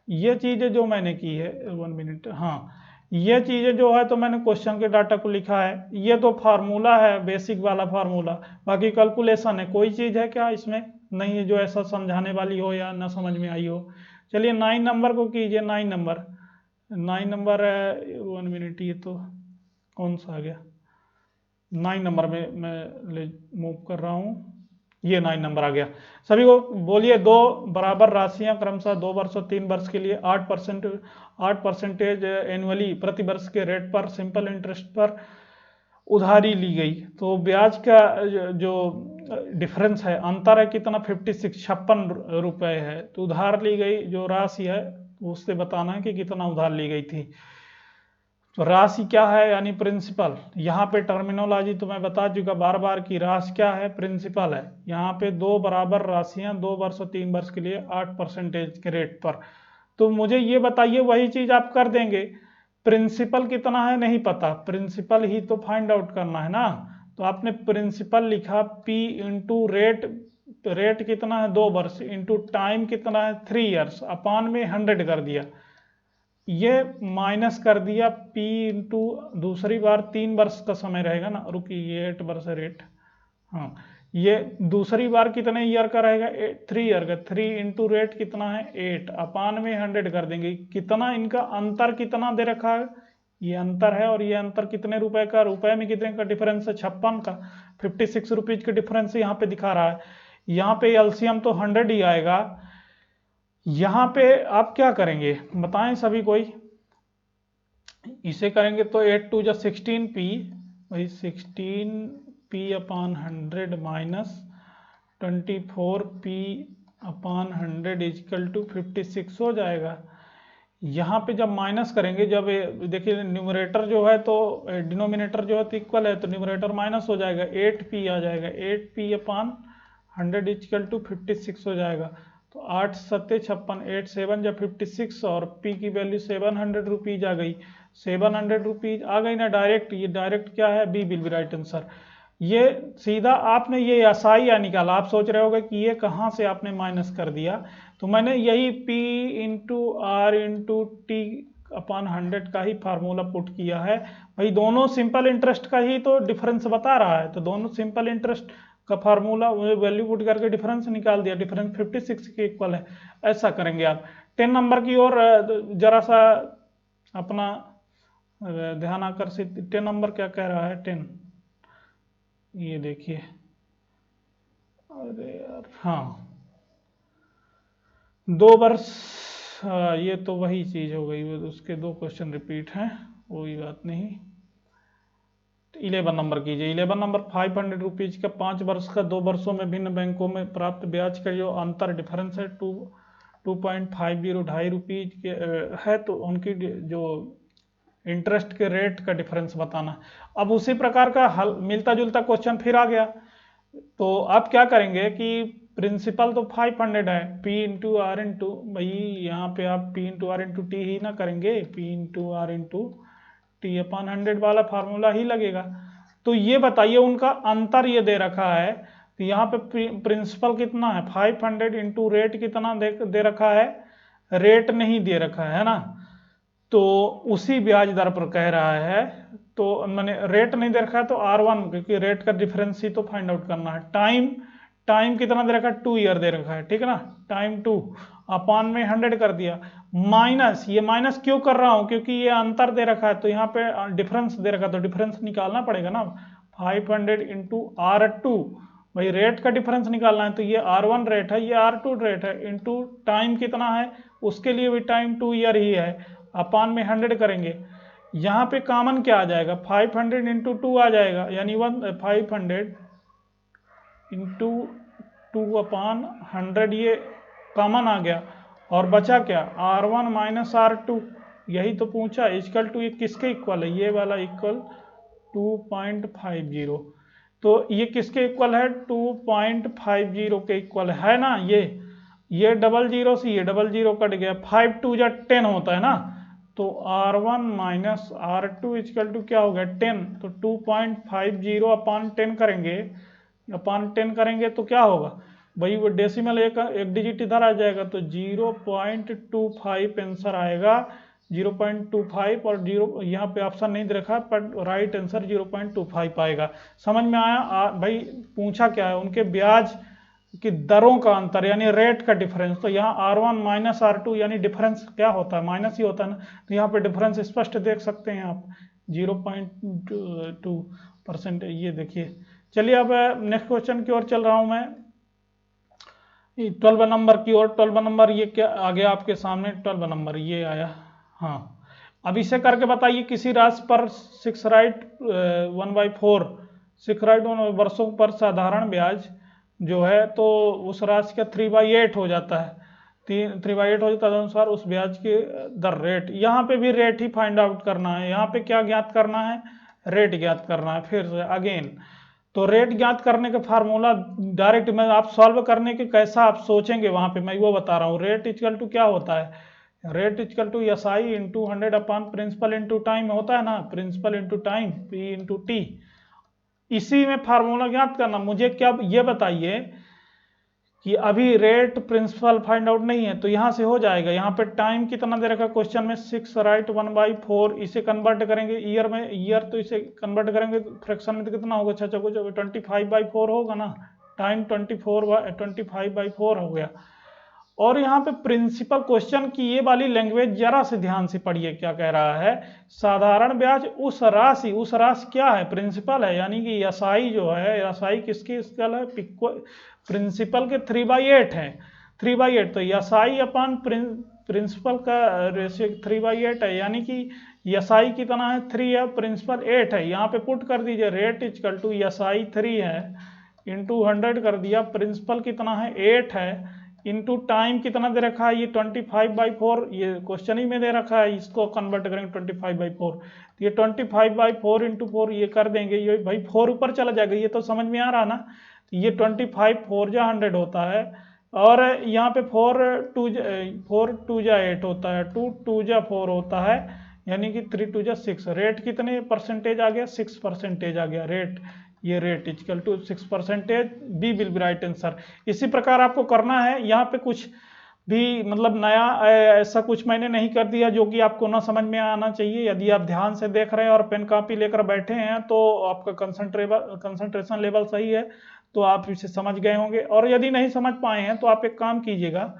ये चीजें जो मैंने की है, 1 मिनट, हाँ, ये चीजें जो है तो मैंने क्वेश्चन के डाटा को लिखा है, ये तो फार्मूला है, बेसिक वाला फार्मूला, बाकी कैलकुलेशन है। कोई चीज है क्या इसमें, नहीं है जो ऐसा समझाने वाली हो या ना समझ में आई हो। चलिए 9 नंबर को कीजिए, 9 नंबर, 9 नंबर, 1 मिनट, ये तो कौन सा आ गया, 9 नंबर में मैं मूव कर रहा हूँ। ये 9 नंबर आ गया। सभी को बोलिए, दो बराबर राशियां क्रमशः 2 वर्ष और 3 वर्ष के लिए 8% एनुअली प्रति वर्ष के रेट पर सिंपल इंटरेस्ट पर उधारी ली गई। तो ब्याज का जो डिफरेंस है, अंतर है कितना, 56 रुपए है। तो उधार ली गई जो राशि है उससे बताना है कि कितना उधार ली गई थी। तो राशि क्या है, यानी प्रिंसिपल। यहाँ पे टर्मिनोलॉजी तो मैं बता चुका बार बार की राशि क्या है, प्रिंसिपल है। यहाँ पे दो बराबर राशियां 2 वर्ष और 3 वर्ष के लिए 8% के रेट पर। तो मुझे ये बताइए, वही चीज आप कर देंगे, प्रिंसिपल कितना है नहीं पता, प्रिंसिपल ही तो फाइंड आउट करना है ना। तो आपने प्रिंसिपल लिखा P इंटू रेट, रेट कितना है 2 वर्ष, इंटू टाइम कितना है 3 ईयर्स, अपान में 100 कर दिया। ये माइनस कर दिया P इंटू दूसरी बार 3 वर्ष का समय रहेगा ना, रुकिए ये 8 वर्ष रेट, हाँ ये दूसरी बार कितने ईयर का रहेगा, 3 ईयर का, 3 इंटू रेट कितना है 8, अपान में 100 कर देंगे। कितना इनका अंतर कितना दे रखा है, ये अंतर है, और ये अंतर कितने रुपए का, रुपए में कितने का डिफरेंस है, 56 का, 56 रुपीज का डिफरेंस यहाँ पे दिखा रहा है। यहाँ पे एलसीएम तो 100 ही आएगा। यहाँ पे आप क्या करेंगे बताएं सभी कोई, इसे करेंगे तो 8 टू जा 16p, वही 16p upon 100 minus 24p upon 100 equal to 56 हो जाएगा। यहाँ पे जब माइनस करेंगे, जब देखिए न्यूमरेटर जो है तो डिनोमिनेटर जो है तो इक्वल है, तो न्यूमरेटर माइनस हो जाएगा, 8p आ जाएगा, 8p अपान 100 इजकल टू 56 हो जाएगा। तो 8 सत्ते 56, 8 7 जब 56, और p की वैल्यू 700 रुपीज आ गई, 700 रुपीज आ गई ना डायरेक्ट। ये डायरेक्ट क्या है, B will be right answer. ये सीधा आपने ये एसआई निकाला। आप सोच रहे होगे कि ये कहाँ से आपने माइनस कर दिया, तो मैंने यही P into R into T upon 100 का ही फार्मूला पुट किया है। भाई दोनों सिंपल इंटरेस्ट का ही तो डिफरेंस बता रहा है, तो दोनों सिंपल इंटरेस्ट का फार्मूला वैल्यू पुट करके डिफरेंस निकाल दिया, डिफरेंस 56 के इक्वल है। ऐसा करेंगे आप। 10 नंबर की ओर जरा सा अपना ध्यान आकर्षित। 10 नंबर क्या कह रहा है, 10, ये देखिए, अरे यार हाँ 2 वर्ष, ये तो वही चीज हो गई, उसके 2 क्वेश्चन रिपीट हैं, कोई बात नहीं। 11 नंबर कीजिए। 11 नंबर 500 रुपीज का 5 वर्ष का 2 वर्षों में भिन्न बैंकों में प्राप्त ब्याज का जो अंतर डिफरेंस है 2.50 2.5 रुपीज के है, तो उनकी जो इंटरेस्ट के रेट का डिफरेंस बताना। अब उसी प्रकार का हल मिलता जुलता क्वेश्चन फिर आ गया। तो आप क्या करेंगे कि प्रिंसिपल तो 500 है, P इंटू आर इंटू, भाई यहाँ पे आप P into R into T ही ना करेंगे, P into R into T upon 100 वाला फार्मूला ही लगेगा। तो ये बताइए उनका अंतर ये दे रखा है, तो यहाँ पे प्रिंसिपल कितना है 500 इंटू रेट कितना दे रखा है, रेट नहीं दे रखा है ना, तो उसी ब्याज दर पर कह रहा है। तो मैंने रेट नहीं दे रखा है तो R1, क्योंकि रेट का डिफरेंस ही तो फाइंड आउट करना है। टाइम कितना दे रखा है, 2 ईयर दे रखा है, ठीक है ना, टाइम 2 अपान में 100 कर दिया, माइनस, ये माइनस क्यों कर रहा हूं, क्योंकि ये अंतर दे रखा है, तो यहाँ पे डिफरेंस दे रखा है, तो डिफरेंस निकालना पड़ेगा ना। 500 इंटू R2, भाई रेट का डिफरेंस निकालना है, तो ये R1 रेट है, ये R2 रेट है, इंटू टाइम कितना है, उसके लिए भी टाइम 2 ईयर ही है, अपान में 100 करेंगे। यहाँ पे कॉमन क्या आ जाएगा, 500 इंटू 2 आ जाएगा, यानी 500 इंटू 2 अपान 100, ये कॉमन आ गया, और बचा क्या, R1 माइनस R2, यही तो पूछा, इक्वल टू ये किसके इक्वल है, ये वाला इक्वल 2.50। तो ये किसके इक्वल है, 2.50 के इक्वल है ना। ये डबल जीरो से ये डबल जीरो कट गया, 5 2 जा 10 होता है ना, तो R1 minus R2 equal to क्या हो गया 10, तो 2.50 अपान 10 करेंगे, अपान 10 करेंगे तो क्या होगा भाई, वो डेसिमल एक डिजिट इधर आ जाएगा, तो 0.25 आंसर आएगा, 0.25, और 0 यहाँ पे ऑप्शन नहीं दे रखा, पर राइट आंसर 0.25 आएगा। समझ में आया भाई, पूछा क्या है, उनके ब्याज की दरों का अंतर यानी रेट का डिफरेंस। तो यहाँ R1 माइनस R2 यानी डिफरेंस क्या होता है, माइनस ही होता है ना, तो यहाँ पे डिफरेंस स्पष्ट देख सकते हैं आप, 0.2%, ये देखिए। चलिए अब नेक्स्ट क्वेश्चन की ओर चल रहा हूँ मैं। 12 नंबर की, और 12 नंबर ये क्या आ गया आपके सामने, 12 नंबर ये आया। हाँ, अब इसे करके बताइए, किसी राशि पर 6 राइट 1/4 6 राइट 1 वर्षों पर साधारण ब्याज जो है तो उस राशि का 3/8 हो जाता है, 3/8 हो जाता है, तदनुसार उस ब्याज की दर रेट। यहाँ पे भी रेट ही फाइंड आउट करना है, यहाँ पे क्या ज्ञात करना है, रेट ज्ञात करना है। फिर से अगेन, तो रेट ज्ञात करने का फार्मूला डायरेक्ट मैं आप सॉल्व करने के कैसा आप सोचेंगे वहां पे मैं वो बता रहा हूँ। रेट इक्वल टू क्या होता है, rate equal to S I into 100 upon principal into time होता है ना, principal into time P into T. इसी में फार्मूला ज्ञात करना। मुझे क्या ये बताइए कि अभी रेट प्रिंसिपल फाइंड आउट नहीं है, तो यहाँ से हो जाएगा। यहाँ पे टाइम कितना दे रखा क्वेश्चन में, 6 राइट 1/4, इसे कन्वर्ट करेंगे ईयर में, ईयर तो इसे कन्वर्ट करेंगे फ्रैक्शन में तो कितना होगा, 25/4 होगा ना, टाइम 25/4 हो गया। और यहाँ पे प्रिंसिपल क्वेश्चन की ये वाली लैंग्वेज जरा से ध्यान से पढ़िए, क्या कह रहा है, साधारण ब्याज उस राशि क्या है, प्रिंसिपल है, यानी कि एसआई जो है, एसआई किसकी स्केल है, प्रिंसिपल के 3/8 है, 3/8, तो एसआई अपॉन प्रिंसिपल का रेशियो 3/8 है, यानी कि एसआई कितना है 3 है, प्रिंसिपल 8 है। यहाँ पे पुट कर दीजिए, रेट इक्वल टू एसआई 3 है इंटू 100 कर दिया, प्रिंसिपल कितना है 8 है, इंटू टाइम कितना दे रखा है, ये 25/4, ये क्वेश्चन ही में दे रखा है, इसको कन्वर्ट करेंगे 25/4, तो ये 25/4 इंटू 4 ये कर देंगे, ये भाई 4 ऊपर चला जाएगा, ये तो समझ में आ रहा ना। तो ये 25 4 जा 100 होता है, और यहाँ पे 4 2 जा 8 होता है, 2 2 जा 4 होता है, यानी कि 3 2 जा 6। रेट कितने परसेंटेज आ गया, 6% आ गया रेट, ये rate equal to 6%, B will be right answer. इसी प्रकार आपको करना है, यहाँ पे कुछ भी मतलब नया ऐसा कुछ मैंने नहीं कर दिया जो कि आपको ना समझ में आना चाहिए। यदि आप ध्यान से देख रहे हैं और पेन कॉपी लेकर बैठे हैं तो आपका कंसंट्रेशन लेवल सही है, तो आप इसे समझ गए होंगे। और यदि नहीं समझ पाए हैं तो आप एक काम कीजिएगा,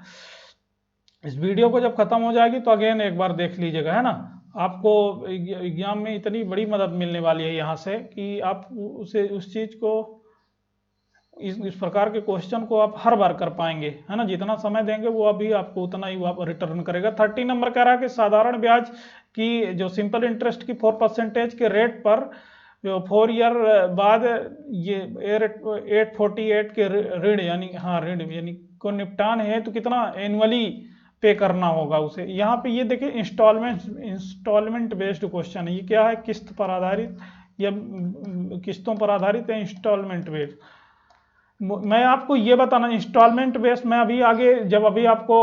इस वीडियो को जब खत्म हो जाएगी तो अगेन एक बार देख लीजिएगा, है ना। आपको एग्जाम में इतनी बड़ी मदद मिलने वाली है यहाँ से कि आप उस चीज को, इस प्रकार के क्वेश्चन को आप हर बार कर पाएंगे, है ना। जितना समय देंगे वो अभी आपको उतना ही वो रिटर्न करेगा। 30 नंबर कह रहा है कि साधारण ब्याज की जो सिंपल इंटरेस्ट की 4% के रेट पर जो 4 ईयर बाद ये 848 के ऋण यानी, हाँ ऋण यानी को निपटान है तो कितना एनुअली पे करना होगा उसे। यहाँ पे ये देखिए इंस्टॉलमेंट बेस्ड क्वेश्चन है, ये क्या है, किस्त पर आधारित या किस्तों पर आधारित है, इंस्टॉलमेंट बेस्ड। मैं आपको ये बताना, इंस्टॉलमेंट बेस्ड मैं अभी आगे जब अभी आपको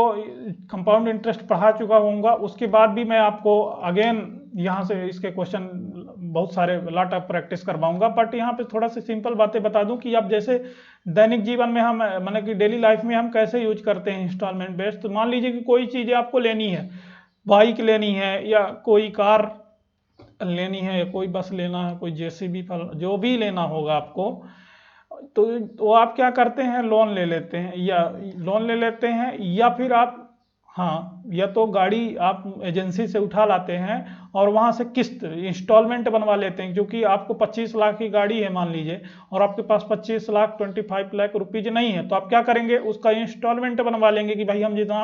कंपाउंड इंटरेस्ट पढ़ा चुका होऊंगा उसके बाद भी मैं आपको अगेन यहाँ से इसके क्वेश्चन बहुत सारे लॉट ऑफ प्रैक्टिस करवाऊंगा। बट यहाँ पे थोड़ा सा सिंपल बातें बता दूं कि आप जैसे दैनिक जीवन में हम माने कि डेली लाइफ में हम कैसे यूज करते हैं इंस्टॉलमेंट बेस्ड। तो मान लीजिए कि कोई चीज़ें आपको लेनी है, बाइक लेनी है या कोई कार लेनी है या कोई बस लेना है, कोई जेसीबी जो भी लेना होगा आपको, तो आप क्या करते हैं, लोन ले लेते हैं, या फिर आप, हाँ, या तो गाड़ी आप एजेंसी से उठा लाते हैं और वहां से किस्त इंस्टॉलमेंट बनवा लेते हैं। क्योंकि आपको 25 लाख की गाड़ी है मान लीजिए और आपके पास 25 लाख 25 लाख रुपीज नहीं है, तो आप क्या करेंगे, उसका इंस्टॉलमेंट बनवा लेंगे कि भाई हम जितना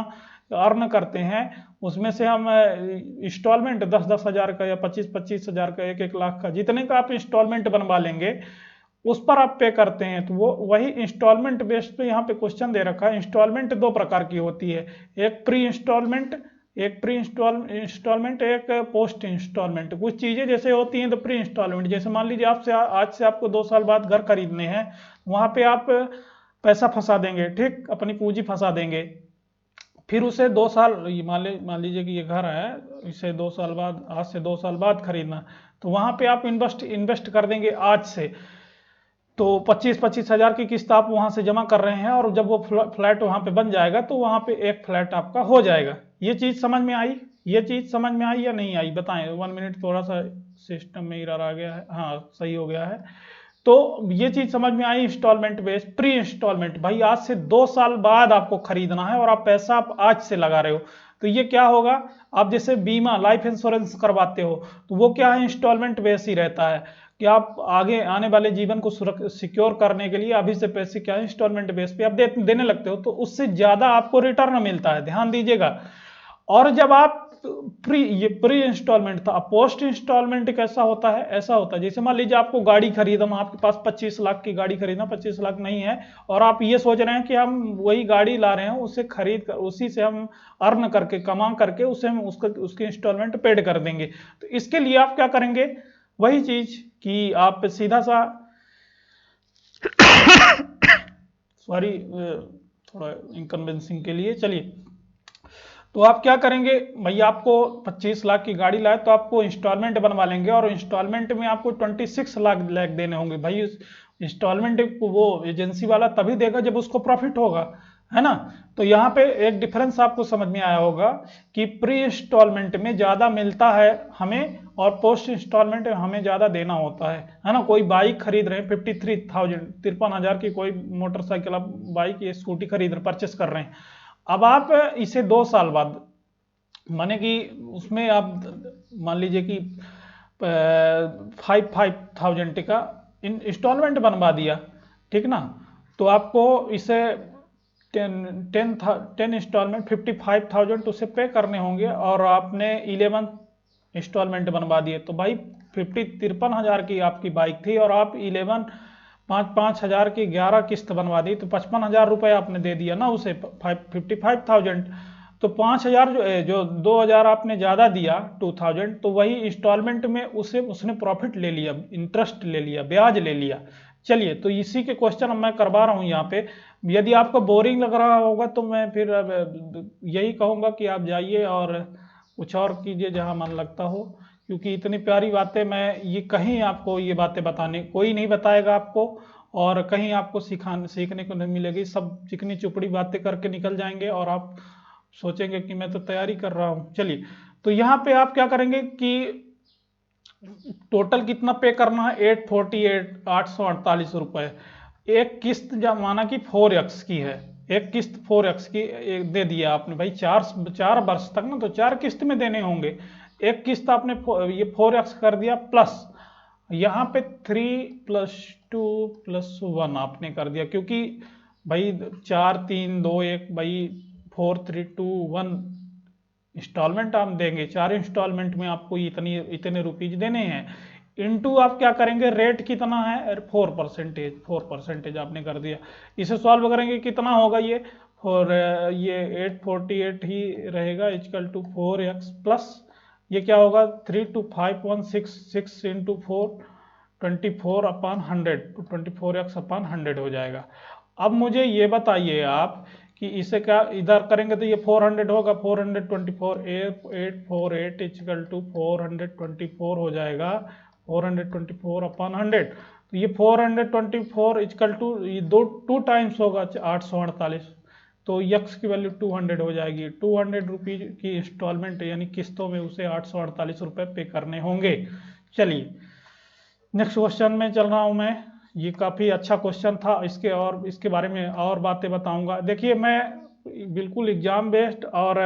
अर्न करते हैं उसमें से हम इंस्टॉलमेंट 10-10 हज़ार का या 25-25 हज़ार का, 1-1 लाख का, जितने का आप इंस्टॉलमेंट बनवा लेंगे उस पर आप पे करते हैं। तो वो वही इंस्टॉलमेंट बेस्ड पे यहाँ पे क्वेश्चन दे रखा है। इंस्टॉलमेंट 2 प्रकार की होती है, एक प्री इंस्टॉलमेंट, एक पोस्ट इंस्टॉलमेंट। कुछ चीजें जैसे होती हैं तो प्री इंस्टॉलमेंट, जैसे मान लीजिए आपसे आज से आपको 2 साल बाद घर खरीदने हैं, वहां पे आप पैसा फंसा देंगे, ठीक, अपनी पूंजी फंसा देंगे, फिर उसे 2 साल, मान लीजिए कि ये घर है, इसे 2 साल बाद, आज से 2 साल बाद खरीदना, तो वहां पे आप इन्वेस्ट कर देंगे आज से, तो 25-25 हज़ार की किस्त आप वहां से जमा कर रहे हैं और जब वो फ्लैट वहां पे बन जाएगा तो वहां पे एक फ्लैट आपका हो जाएगा। ये चीज समझ में आई, या नहीं आई, बताएं। 1 मिनट, थोड़ा सा सिस्टम में एरर आ गया है, हाँ सही हो गया है। तो ये चीज समझ में आई इंस्टॉलमेंट बेस्ड। प्री इंस्टॉलमेंट, भाई आज से 2 साल बाद आपको खरीदना है और आप पैसा आप आज से लगा रहे हो, तो ये क्या होगा, आप जैसे बीमा लाइफ इंश्योरेंस करवाते हो तो वो क्या है, इंस्टॉलमेंट बेस ही रहता है कि आप आगे आने वाले जीवन को सिक्योर करने के लिए अभी से पैसे क्या है इंस्टॉलमेंट बेस पे आप देने लगते हो, तो उससे ज्यादा आपको रिटर्न मिलता है, ध्यान दीजिएगा। और जब आप ये प्री इंस्टॉलमेंट था, पोस्ट इंस्टॉलमेंट कैसा होता है, ऐसा होता है जैसे मान लीजिए आपको गाड़ी खरीदना, आपके पास 25 लाख की गाड़ी खरीदना, 25 लाख नहीं है और आप ये सोच रहे हैं कि हम वही गाड़ी ला रहे हैं, उसे खरीद कर उसी से हम अर्न करके कमा करके उसे हम उसके इंस्टॉलमेंट पेड कर देंगे। तो इसके लिए आप क्या करेंगे, वही चीज कि आप सीधा सा सॉरी थोड़ा इनकन्वेंसिंग के लिए, चलिए तो आप क्या करेंगे, भैया आपको 25 लाख की गाड़ी लाए तो आपको इंस्टॉलमेंट बनवा लेंगे और इंस्टॉलमेंट में आपको 26 लाख देने होंगे। भाई इंस्टॉलमेंट वो एजेंसी वाला तभी देगा जब उसको प्रॉफिट होगा, है ना। तो यहाँ पे एक डिफरेंस आपको समझ में आया होगा कि प्री इंस्टॉलमेंट में ज्यादा मिलता है हमें और पोस्ट इंस्टॉलमेंट में हमें ज्यादा देना होता है ना। कोई बाइक खरीद रहे हैं 53,000 की कोई मोटरसाइकिल आप बाइक या स्कूटी खरीद रहे परचेस कर रहे हैं, अब आप इसे 2 साल बाद माने कि उसमें आप मान लीजिए कि 5,000 का इंस्टॉलमेंट बनवा दिया, ठीक ना। तो आपको इसे 10 इंस्टॉलमेंट 55,000 उसे पे करने होंगे और आपने 11 इंस्टॉलमेंट बनवा दिए, तो भाई 53,000 की आपकी बाइक थी और आप 5,000 की 11 किस्त बनवा दी, तो 55,000 रुपए आपने दे दिया ना उसे, 55,000। तो 5,000 जो 2,000 आपने ज्यादा दिया 2,000, तो वही इंस्टॉलमेंट में उसने प्रॉफिट ले लिया, इंटरेस्ट ले लिया, ब्याज ले लिया। चलिए तो इसी के क्वेश्चन मैं करवा रहा हूं यहाँ पे। यदि आपको बोरिंग लग रहा होगा तो मैं फिर यही कहूंगा कि आप जाइए और कुछ और कीजिए जहां मन लगता हो, क्योंकि इतनी प्यारी बातें मैं ये कहीं आपको ये बातें बताने कोई नहीं बताएगा आपको, और कहीं आपको सीखने को नहीं मिलेगी। सब चिकनी चुपड़ी बातें करके निकल जाएंगे और आप सोचेंगे कि मैं तो तैयारी कर रहा हूं। चलिए तो यहाँ पे आप क्या करेंगे कि टोटल कितना पे करना है, 848 रुपए। एक किस्त जब माना कि 4x की है, एक किस्त 4x की दे दिया आपने भाई, 4 वर्ष तक ना, तो 4 किस्त में देने होंगे। एक किस्त आपने ये 4x कर दिया, प्लस यहाँ पे 3+2+1 आपने कर दिया, क्योंकि भाई 4 3 2 1 भाई 4 3 2 1 इंस्टॉलमेंट आप देंगे, 4 इंस्टॉलमेंट में आपको इतने रुपीज देने हैं। इनटू आप क्या करेंगे, रेट कितना है 4% आपने कर दिया। इसे सॉल्व करेंगे कितना होगा ये, ये 848 ही रहेगा इक्वल टू 4x प्लस ये क्या होगा 325,166 इंटू 4 24/100, तो 24x/100 हो जाएगा। अब मुझे ये बताइए आप कि इसे क्या इधर करेंगे तो ये 400 होगा, 424 848 इक्वल टू 424 हो जाएगा, 424/100। तो ये 424 इक्वल टू ये 2 टाइम्स होगा 848, तो यक्स की वैल्यू 200 हो जाएगी। 200 रुपीज की इंस्टॉलमेंट यानी किस्तों में उसे 848 रुपए पे करने होंगे। चलिए नेक्स्ट क्वेश्चन में चल रहा हूं मैं, ये काफी अच्छा क्वेश्चन था, इसके बारे में और बातें बताऊंगा। देखिए मैं बिल्कुल एग्जाम बेस्ड और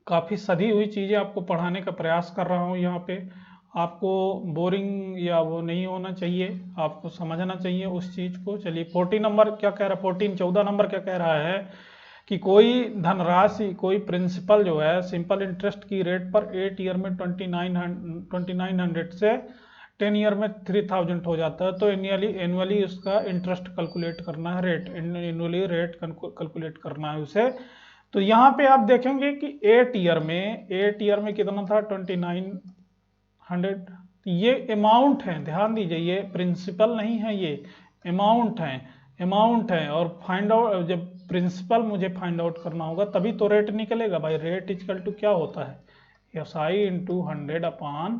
काफी सधी हुई चीजें आपको पढ़ाने का प्रयास कर रहा हूं यहाँ पे। आपको बोरिंग या वो नहीं होना चाहिए, आपको समझना चाहिए उस चीज को। चलिए 14 नंबर क्या कह रहा है, 14 नंबर क्या कह रहा है कि कोई धनराशि, कोई प्रिंसिपल जो है सिंपल इंटरेस्ट की रेट पर 8 ईयर में 2900 से 10 ईयर में 3000 हो जाता है, तो एनुअली उसका इंटरेस्ट कैलकुलेट करना है, रेट एनुअली रेट कैलकुलेट करना है उसे। तो यहाँ पे आप देखेंगे कि 8 ईयर में कितना था 2900, ये अमाउंट है, ध्यान दीजिए ये प्रिंसिपल नहीं है, ये अमाउंट है। और फाइंड आउट, जब प्रिंसिपल मुझे फाइंड आउट करना होगा तभी तो रेट निकलेगा भाई। रेट इक्वल टू क्या होता है, SI into 100 upon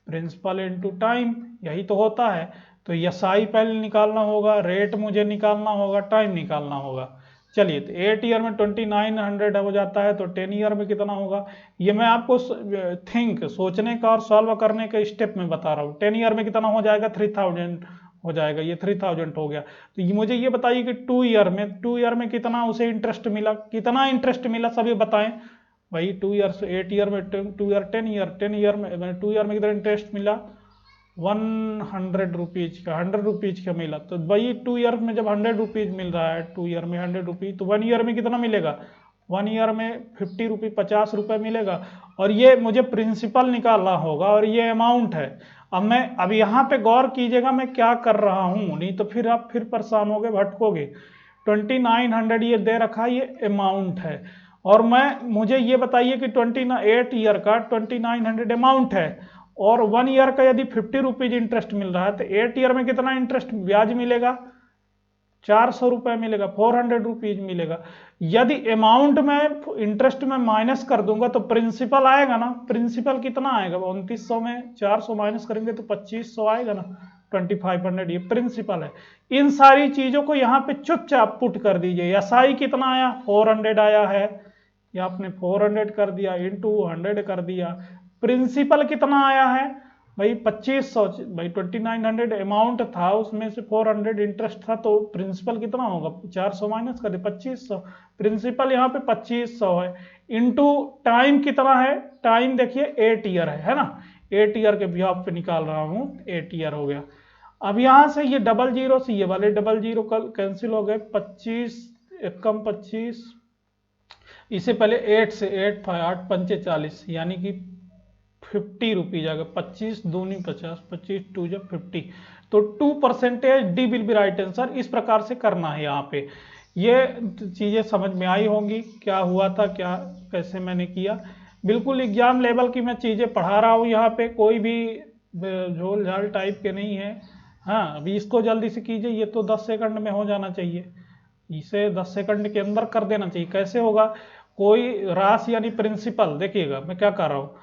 principal into time, यही तो होता है। तो SI पहले निकालना होगा, रेट मुझे निकालना होगा, टाइम निकालना होगा। चलिए, तो 8 ईयर में 2900 हो जाता है, तो 10 ईयर में कितना होगा, ये मैं आपको सोचने का और सॉल्व करने के स्टेप में बता रहा हूँ। 10 ईयर में कितना हो जाएगा, 3000 हो जाएगा, ये 3000 हो गया। तो ये मुझे ये बताइए कि 2 ईयर में कितना उसे इंटरेस्ट मिला, कितना इंटरेस्ट मिला सभी बताएं भाई। 2 ईयर से 8 ईयर में 2 ईयर 10 ईयर में 2 ईयर में कितना इंटरेस्ट मिला, 100 रुपीज का, 100 रुपीज का मिला। तो भाई 2 ईयर में जब 100 रुपीज मिल रहा है, 2 ईयर में 100 रुपीज, तो 1 ईयर में कितना मिलेगा, 1 ईयर में 50 रुपये, 50 रुपये मिलेगा। और ये मुझे प्रिंसिपल निकालना होगा और ये अमाउंट है। अब यहाँ पे गौर कीजिएगा मैं क्या कर रहा हूँ, नहीं तो फिर आप फिर परेशान होगे, भटकोगे। 2900 ये दे रखा, ये अमाउंट है। और मुझे ये बताइए कि 8 ईयर का 2900 अमाउंट है, और 1 ईयर का यदि 50 रुपीज इंटरेस्ट मिल रहा है, तो 8 ईयर में कितना इंटरेस्ट ब्याज मिलेगा, 400 रुपये मिलेगा, 400 रुपीज मिलेगा। यदि अमाउंट में इंटरेस्ट में माइनस कर दूंगा तो प्रिंसिपल आएगा ना, प्रिंसिपल कितना आएगा, 2900 में 400 माइनस करेंगे तो 2500 आएगा ना, 2500, ये प्रिंसिपल है। इन सारी चीजों को यहाँ पे चुपचाप पुट कर दीजिए। एसआई कितना आया, 400 आया है, या आपने 400 कर दिया, इंटू 100 कर दिया। प्रिंसिपल कितना आया है भाई, 2500, भाई 2900 अमाउंट था, उसमें से 400 इंटरेस्ट था, तो प्रिंसिपल कितना होगा, 400 माइनस कर दे, 2500। प्रिंसिपल यहाँ पे 2500 है, इंटू टाइम कितना है, टाइम देखिए 8 ईयर है ना, 8 ईयर के बिहाफ पे निकाल रहा हूँ, 8 ईयर हो गया। अब यहाँ से ये डबल जीरो से ये वाले डबल जीरो कल कैंसिल हो गए, 25 एकम 25, इससे पहले 8 से 8 8 पंचे 40, यानी कि 50 रुपीज आ गया, 25 दूनी 50, 25 टू जब 50, तो 2% D will be right answer. इस प्रकार से करना है यहाँ पे। ये चीजें समझ में आई होंगी, क्या हुआ था, क्या कैसे मैंने किया। बिल्कुल एग्जाम लेवल की मैं चीजें पढ़ा रहा हूँ यहाँ पे, कोई भी झोल झाल टाइप के नहीं है। हाँ, अभी इसको जल्दी से कीजिए, ये तो 10 सेकंड में हो जाना चाहिए, इसे 10 सेकंड के अंदर कर देना चाहिए। कैसे होगा, कोई राशि यानी प्रिंसिपल, देखिएगा मैं क्या कर रहा हूँ,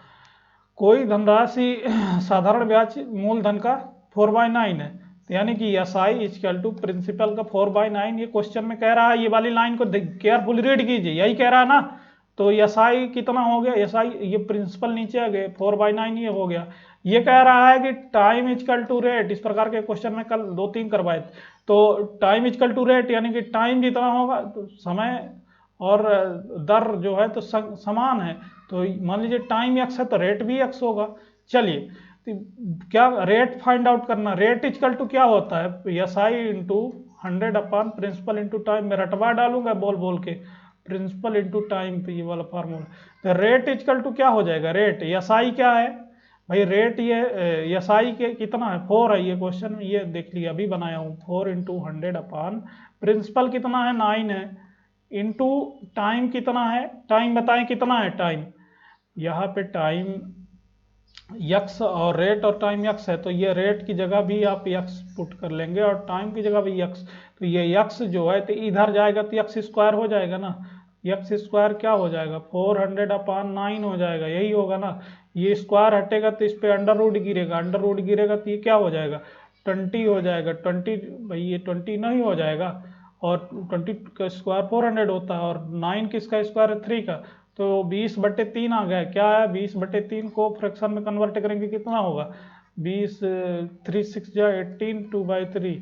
कोई धनराशि साधारण ब्याज मूलधन का 4/9 है, तो यानी कि S I equal to principal का 4/9। ये क्वेश्चन में कह रहा है, ये वाली लाइन को केयरफुल रीड कीजिए, यही कह रहा है ना। तो एस आई कितना हो गया, एस आई ये प्रिंसिपल नीचे आ गए, 4/9 ये हो गया। ये कह रहा है कि टाइम इक्वल टू रेट, इस प्रकार के क्वेश्चन में कल 2-3 करवाए, तो टाइम इक्वल टू रेट यानी कि टाइम जितना होगा तो समय और दर जो है तो समान है, तो मान लीजिए टाइम एक्स है तो रेट भी एक्स होगा। चलिए, तो क्या रेट फाइंड आउट करना, रेट इक्वल टू क्या होता है, S I into 100 upon principal into time. मैं रटवा डालूंगा बोल बोल के, प्रिंसिपल इंटू टाइम, तो ये वाला फार्मूला। तो रेट इक्वल टू क्या हो जाएगा, रेट एस आई क्या है भाई, रेट ये एस आई के कितना है, 4 है, ये क्वेश्चन में ये देख लिया, अभी बनाया हूँ, 4 इंटू 100 अपॉन प्रिंसिपल कितना है, 9 है, इंटू टाइम कितना है, टाइम बताएं कितना है टाइम, यहाँ पे टाइम यक्स और रेट और टाइम यक्स है, तो ये रेट की जगह भी आप यक्स पुट कर लेंगे और टाइम की जगह भी यक्स। तो ये यक्स जो है तो इधर जाएगा तो यक्स स्क्वायर हो जाएगा ना, यक्स स्क्वायर क्या हो जाएगा, 400 अपॉन 9 हो जाएगा, यही होगा ना। ये स्क्वायर हटेगा तो इस पर अंडर रूट गिरेगा, अंडर रूट गिरेगा तो ये क्या हो जाएगा, 20 हो जाएगा, 20 भाई ये 20 नहीं हो जाएगा, और 20 का स्क्वायर 400 होता है, और 9 किसका स्क्वायर है, 3 का, तो 20/3 आ गया। क्या है, 20/3 को फ्रैक्शन में कन्वर्ट करेंगे कितना होगा, 20 3 6 जा 18, 2/3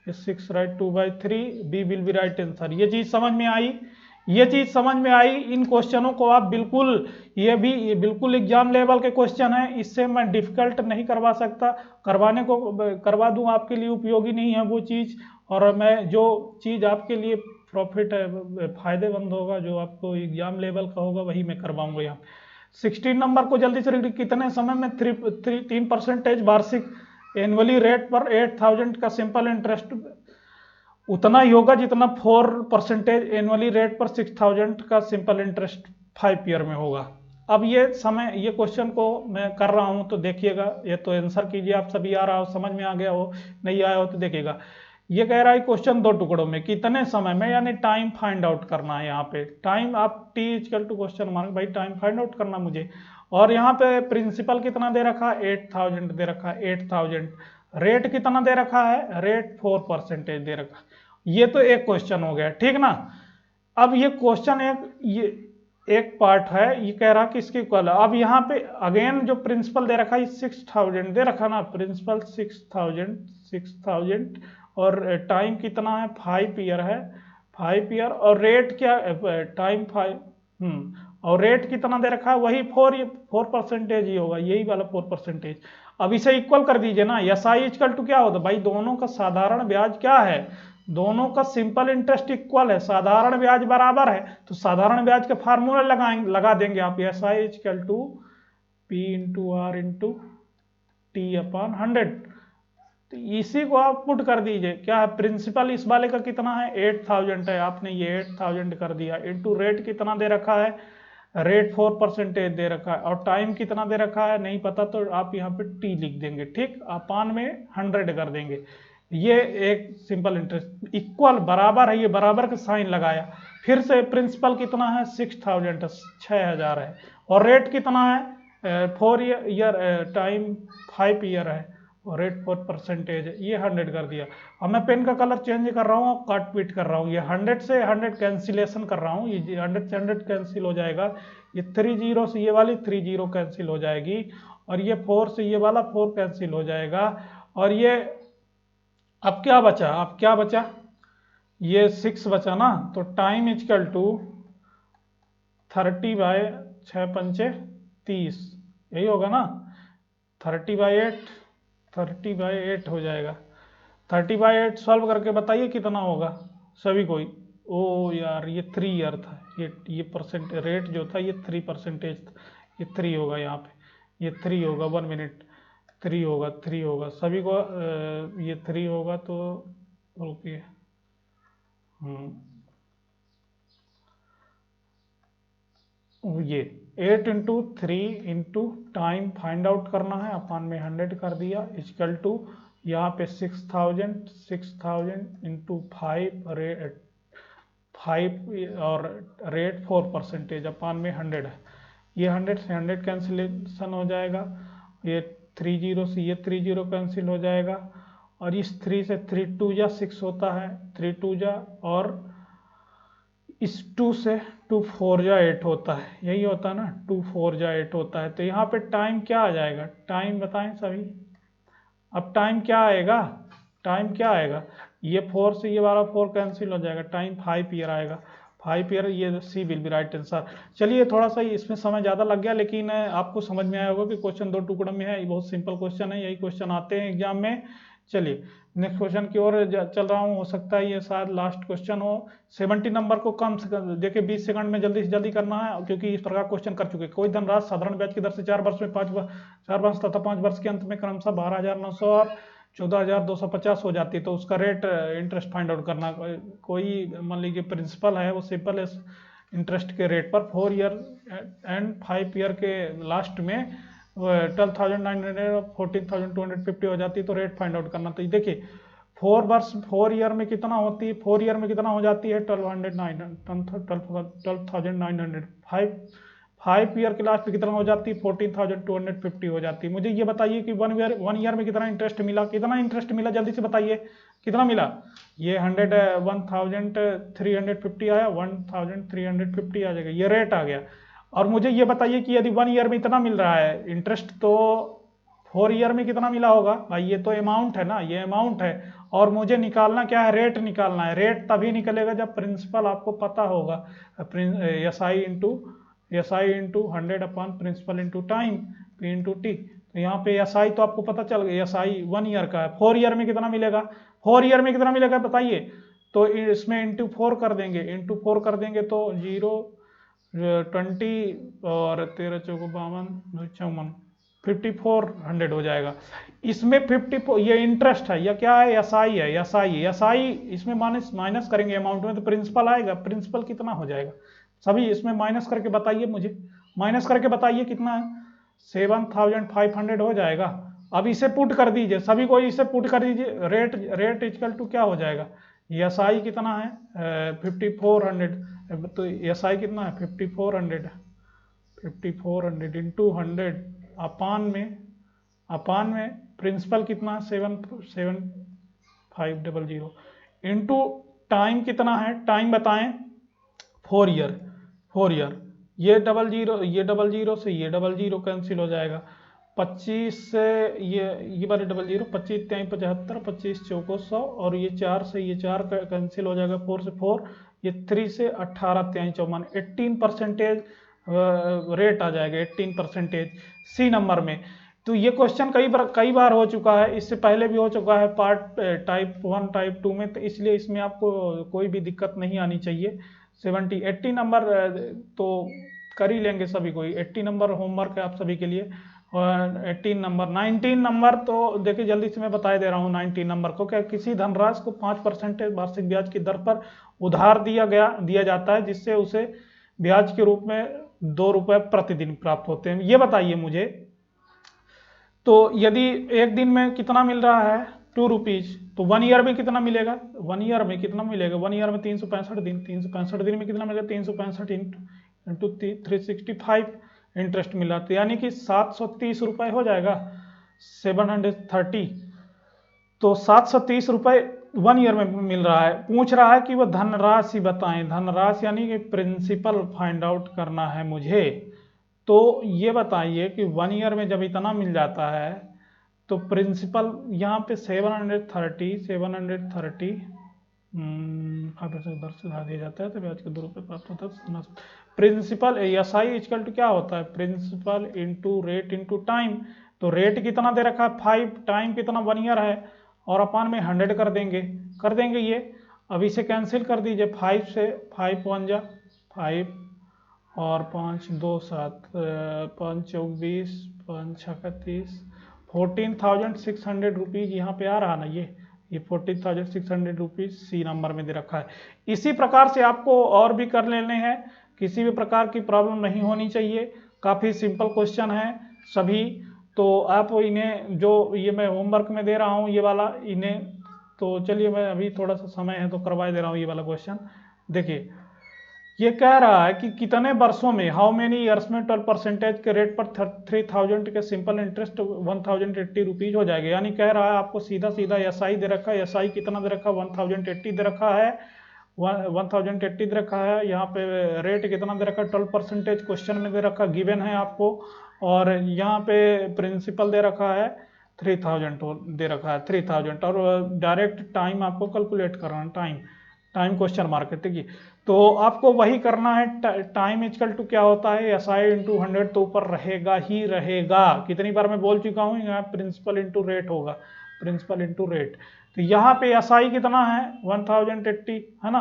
6 right, 2/3 B will be right answer. ये चीज समझ में आई, ये चीज समझ में आई। इन क्वेश्चनों को आप बिल्कुल, ये बिल्कुल एग्जाम लेवल के क्वेश्चन है, इससे मैं डिफिकल्ट नहीं करवा सकता, करवाने को करवा दूं आपके लिए उपयोगी नहीं है वो चीज, और मैं जो चीज आपके लिए प्रॉफिट है, फायदेमंद होगा, जो आपको एग्जाम लेवल का होगा, वही मैं करवाऊंगा यहाँ। 16 नंबर को जल्दी से कितने समय में 3% वार्षिक एनुअली रेट पर 8000 का सिंपल इंटरेस्ट उतना ही होगा जितना 4% एनुअली रेट पर 6000 का सिंपल इंटरेस्ट 5 ईयर में होगा। अब ये समय, ये क्वेश्चन को मैं कर रहा हूं तो देखिएगा, ये तो आंसर कीजिए आप सभी, आ रहा हो, समझ में आ गया हो, नहीं आया हो तो देखिएगा। ये कह रहा है क्वेश्चन 2 टुकड़ों में, कितने समय में, यानी टाइम फाइंड आउट करना है। यहाँ पे टाइम आप T equal to question mark, भाई टाइम फाइंड आउट करना मुझे, और यहाँ पे प्रिंसिपल कितना दे रखा है, 8000 दे रखा है, 8000। रेट कितना दे रखा है, रेट 4% दे रखा है। ये तो एक क्वेश्चन हो गया, ठीक ना। अब ये क्वेश्चन ये एक पार्ट है, ये कह रहा कि इसके इक्वल है। अब यहाँ पे अगेन जो प्रिंसिपल दे रखा है 6000 दे रखा ना, प्रिंसिपल 6000 और टाइम कितना है 5 ईयर है, 5 ईयर, और रेट क्या टाइम 5 और रेट कितना दे रखा है वही 4% ही होगा, यही वाला 4%। अब इसे इक्वल कर दीजिए ना, एस आई इक्वल टू क्या होता है भाई, दोनों का साधारण ब्याज क्या है, दोनों का सिंपल इंटरेस्ट इक्वल है, साधारण ब्याज बराबर है, तो साधारण ब्याज के फार्मूला लगा देंगे आप, S I equal to P into R into T upon 100। तो इसी को आप पुट कर दीजिए, क्या है प्रिंसिपल इस वाले का कितना है 8000 है, आपने ये 8000 कर दिया, इंटू रेट कितना दे रखा है, रेट 4% दे रखा है, और टाइम कितना दे रखा है नहीं पता, तो आप यहाँ पे टी लिख देंगे, ठीक, अपान में 100 कर देंगे। ये एक सिंपल इंटरेस्ट इक्वल बराबर है, ये बराबर का साइन लगाया, फिर से प्रिंसिपल कितना है 6000 है, और रेट कितना है 4 ईयर, टाइम 5 ईयर है, और रेट 4% है, ये 100 कर दिया। अब मैं पेन का कलर चेंज कर रहा हूँ, काट पीट कर रहा हूँ, ये 100 से 100 कैंसिलेशन कर रहा हूँ, ये 100 से 100 कैंसिल हो जाएगा, ये 3 जीरो से ये वाली 3 जीरो कैंसिल हो जाएगी, और ये 4 से ये वाला 4 कैंसिल हो जाएगा, और ये अब क्या बचा, अब क्या बचा, ये 6 बचा ना, तो टाइम इक्वल टू 30 बाय 6 पंचे 30, यही होगा ना, 30/8 हो जाएगा। 30/8 सॉल्व करके बताइए कितना होगा सभी कोई। ओ यार ये 3 ईयर था, ये परसेंट रेट जो था ये 3% था, ये 3 होगा यहाँ पे, ये 3 होगा, 1 मिनट, 3 होगा, 3 होगा सभी को, ये 3 होगा तो रुकिए, ये 8 into 3 into time find out करना है, अपान में 100 कर दिया, इक्वल टू यहाँ पे 6000 इंटू 5 और रेट 4% अपान में 100 है, ये 100 से 100 कैंसिलेशन हो जाएगा, ये 3 जीरो से ये 3 जीरो कैंसिल हो जाएगा, और इस 3 से 3 2 जा 6 होता है, 3 2 जा, और इस 2 से 2 4 जा 8 होता है, यही होता है ना, 2 4 जा 8 होता है, तो यहाँ पे टाइम क्या आ जाएगा, टाइम बताएं सभी, अब टाइम क्या आएगा, टाइम क्या आएगा, ये 4 से ये वाला 4 कैंसिल हो जाएगा, टाइम 5 ईयर आएगा, 5 ईयर, ये सी विल बी राइट आंसर। चलिए थोड़ा सा इसमें समय ज़्यादा लग गया, लेकिन आपको समझ में आया होगा कि क्वेश्चन 2 टुकड़ों में है, ये बहुत सिंपल क्वेश्चन है, यही क्वेश्चन आते हैं एग्जाम में। चलिए नेक्स्ट क्वेश्चन की ओर चल रहा हूँ, हो सकता है ये शायद लास्ट क्वेश्चन हो। 70 नंबर को कम से कम देखिए 20 सेकंड में जल्दी से जल्दी करना है, क्योंकि इस प्रकार क्वेश्चन कर चुके। कोई धनराशि साधारण ब्याज की दर से 4 वर्ष में 4 वर्ष तथा 5 वर्ष के अंत में क्रमशः 12,900 और 14,250 हो जाती है, तो उसका रेट इंटरेस्ट फाइंड आउट करना। कोई मान लीजिए प्रिंसिपल है, वो सिंपल इंटरेस्ट के रेट पर 4 ईयर एंड 5 ईयर के लास्ट में 12,900 और 14,250 हो जाती है, तो रेट फाइंड आउट करना। तो देखिए 4 ईयर में कितना होती है, 4 ईयर में कितना हो जाती है 12,900, 5 ईयर के लास्ट में कितना हो जाती है 14,250 हो जाती है। मुझे ये बताइए कि 1 ईयर में कितना इंटरेस्ट मिला, कितना इंटरेस्ट मिला, जल्दी से बताइए कितना मिला। ये 1,350 आया, 1,350 आ जाएगा, ये रेट आ गया। और मुझे ये बताइए कि यदि 1 ईयर में इतना मिल रहा है इंटरेस्ट, तो 4 ईयर में कितना मिला होगा भाई, ये तो अमाउंट है ना, ये अमाउंट है, और मुझे निकालना क्या है, रेट निकालना है। रेट तभी निकलेगा जब प्रिंसिपल आपको पता होगा, S I into 100 upon principal into time, P into T. तो यहाँ पे एस आई तो आपको पता चल गया, एस आई 1 ईयर का है। 4 ईयर में कितना मिलेगा, 4 ईयर में कितना मिलेगा बताइए, तो इसमें इंटू 4 कर देंगे, इंटू 4 कर देंगे तो 0 20 और 13 चौको 52 5400 हो जाएगा। इसमें 54 ये इंटरेस्ट है, या क्या है, एस आई है, एस आई इसमें माइनस करेंगे अमाउंट में, तो प्रिंसिपल आएगा। प्रिंसिपल कितना हो जाएगा सभी, इसमें माइनस करके बताइए, मुझे माइनस करके बताइए कितना है, 7,500 हो जाएगा। अब इसे पुट कर दीजिए, सभी को इसे पुट कर दीजिए, रेट इक्वल टू क्या हो जाएगा, एस आई कितना है 5400, तो एस आई कितना है 5400 इंटू 100 अपान में प्रिंसिपल कितना है 7,500 इंटू टाइम कितना है, टाइम बताएं 4 ईयर ये डबल जीरो से ये डबल जीरो कैंसिल हो जाएगा। 25 से ये वाले डबल जीरो, 25 त्याई 75, 25 चौको 100, और ये 4 से ये 4 कैंसिल हो जाएगा, 4 से 4, ये 3 से 18 त्याई 54, 18% रेट आ जाएगा, 18% सी नंबर में। तो ये क्वेश्चन कई बार हो चुका है, इससे पहले भी हो चुका है पार्ट टाइप 1 टाइप 2 में, तो इसलिए इसमें आपको कोई भी दिक्कत नहीं आनी चाहिए। 80 नंबर तो कर ही लेंगे सभी को, 80 नंबर होमवर्क है आप सभी के लिए। और 19 नंबर तो देखिए जल्दी से मैं बता दे रहा हूँ। 19 नंबर को क्या, किसी धनराशि को 5% वार्षिक ब्याज की दर पर उधार दिया जाता है, जिससे उसे ब्याज के रूप में 2 रुपये प्रतिदिन प्राप्त होते हैं। ये बताइए मुझे, तो यदि एक दिन में कितना मिल रहा है 2 रुपीज, तो 1 ईयर में कितना मिलेगा, 1 ईयर में कितना मिलेगा, 1 ईयर में 365 दिन, 365 दिन में कितना मिलेगा, 365 इंटू 365 इंटरेस्ट मिला, तो यानी कि 730 रुपये हो जाएगा, 730। तो 730 रुपये 1 ईयर में मिल रहा है। पूछ रहा है कि वह धनराशि बताएं, धनराशि यानी कि प्रिंसिपल फाइंड आउट करना है मुझे। तो ये बताइए कि 1 ईयर में जब इतना मिल जाता है तो प्रिंसिपल यहाँ पे 730 दर से दिया जाता है, तो ब्याज के 2 रुपये प्राप्त होता है। प्रिंसिपल SI इक्वल टू क्या होता है, principal into rate into time. तो रेट कितना दे रखा है 5, टाइम कितना 1 ईयर है, और अपान में 100 कर देंगे ये। अब इसे कैंसिल कर दीजिए, 5 से 5 1 जा 5 और 5 2 7, 5 24, 5 36, 14,600 रुपीज़ यहाँ पे आ रहा ना, ये 14,600 रुपीज़ सी नंबर में दे रखा है। इसी प्रकार से आपको और भी कर लेने हैं, किसी भी प्रकार की प्रॉब्लम नहीं होनी चाहिए। काफ़ी सिंपल क्वेश्चन है सभी, तो आप इन्हें जो ये मैं होमवर्क में दे रहा हूँ ये वाला, इन्हें तो चलिए मैं अभी थोड़ा सा समय है तो करवाए दे रहा हूँ ये वाला क्वेश्चन। देखिए ये कह रहा है कि कितने वर्षों में, हाउ मेनी ईयर्स में 12% के रेट पर 3000 के सिंपल इंटरेस्ट 1080 रुपीज हो जाएगा। यानी कह रहा है आपको सीधा SI दे रखा है, SI कितना दे रखा है 1080 दे रखा है, 1080 दे रखा है। यहाँ पे रेट कितना दे रखा है 12% क्वेश्चन में दे रखा, गिवन है आपको, और यहाँ पे प्रिंसिपल दे रखा है 3000 दे रखा है 3000, और डायरेक्ट टाइम आपको कैलकुलेट करना है, टाइम क्वेश्चन मार्क है, ठीक है। तो आपको वही करना है, टाइम इक्वल टू क्या होता है SI इंटू 100, तो ऊपर रहेगा ही रहेगा। कितनी बार मैं बोल चुका हूँ, यहाँ प्रिंसिपल इंटू रेट होगा, प्रिंसिपल इंटू रेट। तो यहाँ पे SI कितना है 1080 है ना,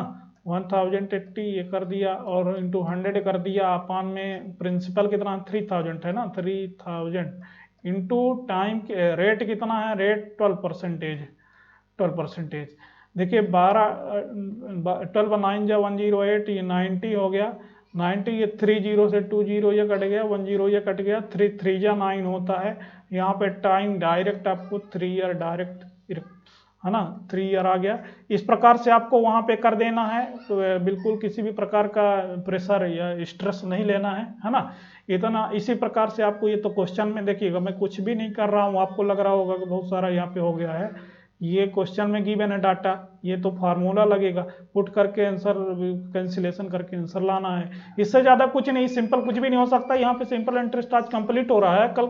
1080 ये कर दिया, और इंटू 100 कर दिया, अपान में प्रिंसिपल कितना 3000 है ना, 3000 इंटू टाइम रेट कितना है, रेट 12%। देखिए 12 9 जा 108, ये 90 हो गया, 90 ये 30 से 20 ये कट गया, 10 ये कट गया, 3 जा 9 होता है। यहाँ पे टाइम डायरेक्ट आपको 3 ईयर डायरेक्ट है ना, 3 ईयर आ गया। इस प्रकार से आपको वहाँ पे कर देना है, तो बिल्कुल किसी भी प्रकार का प्रेशर या स्ट्रेस नहीं लेना है ना। इतना इसी प्रकार से आपको, ये तो क्वेश्चन में देखिएगा मैं कुछ भी नहीं कर रहा हूँ, आपको लग रहा होगा कि बहुत सारा यहाँ पे हो गया है, ये क्वेश्चन में गिवन है डाटा, ये तो फार्मूला लगेगा, पुट करके आंसर कैंसिलेशन करके आंसर लाना है। इससे ज़्यादा कुछ नहीं, सिंपल कुछ भी नहीं हो सकता। यहाँ पे सिंपल इंटरेस्ट आज कंप्लीट हो रहा है, कल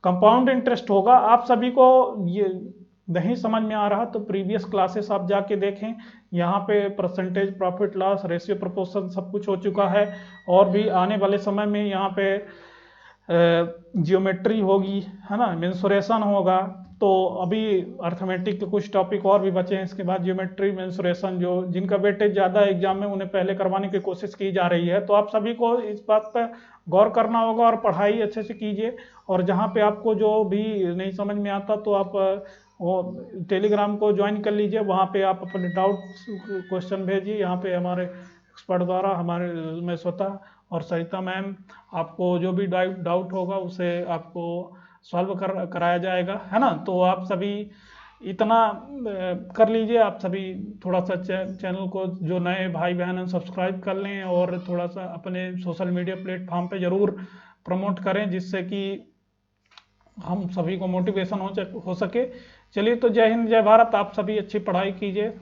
कंपाउंड इंटरेस्ट होगा। आप सभी को ये नहीं समझ में आ रहा तो प्रीवियस क्लासेस आप जाके देखें, यहाँ पे percentage, profit loss, ratio, proportion सब कुछ हो चुका है। और भी आने वाले समय में यहाँ पे जियोमेट्री होगी है ना, मेंसुरेशन होगा। तो अभी अर्थमेटिक के कुछ टॉपिक और भी बचे हैं, इसके बाद जियोमेट्री, मेंसुरेशन, जो जिनका वेटेज ज़्यादा है एग्जाम में उन्हें पहले करवाने की कोशिश की जा रही है। तो आप सभी को इस बात पर गौर करना होगा और पढ़ाई अच्छे से कीजिए। और जहाँ पे आपको जो भी नहीं समझ में आता तो आप वो टेलीग्राम को ज्वाइन कर लीजिए, वहाँ पे आप अपने डाउट क्वेश्चन भेजिए, यहाँ पे हमारे एक्सपर्ट द्वारा, हमारे मैं स्वतः और सरिता मैम, आपको जो भी डाउट होगा उसे आपको सॉल्व कराया जाएगा, है ना। तो आप सभी इतना कर लीजिए, आप सभी थोड़ा सा चैनल को, जो नए भाई बहन हैं, सब्सक्राइब कर लें, और थोड़ा सा अपने सोशल मीडिया प्लेटफॉर्म पे ज़रूर प्रमोट करें, जिससे कि हम सभी को मोटिवेशन हो सके। चलिए, तो जय हिंद, जय भारत। आप सभी अच्छी पढ़ाई कीजिए।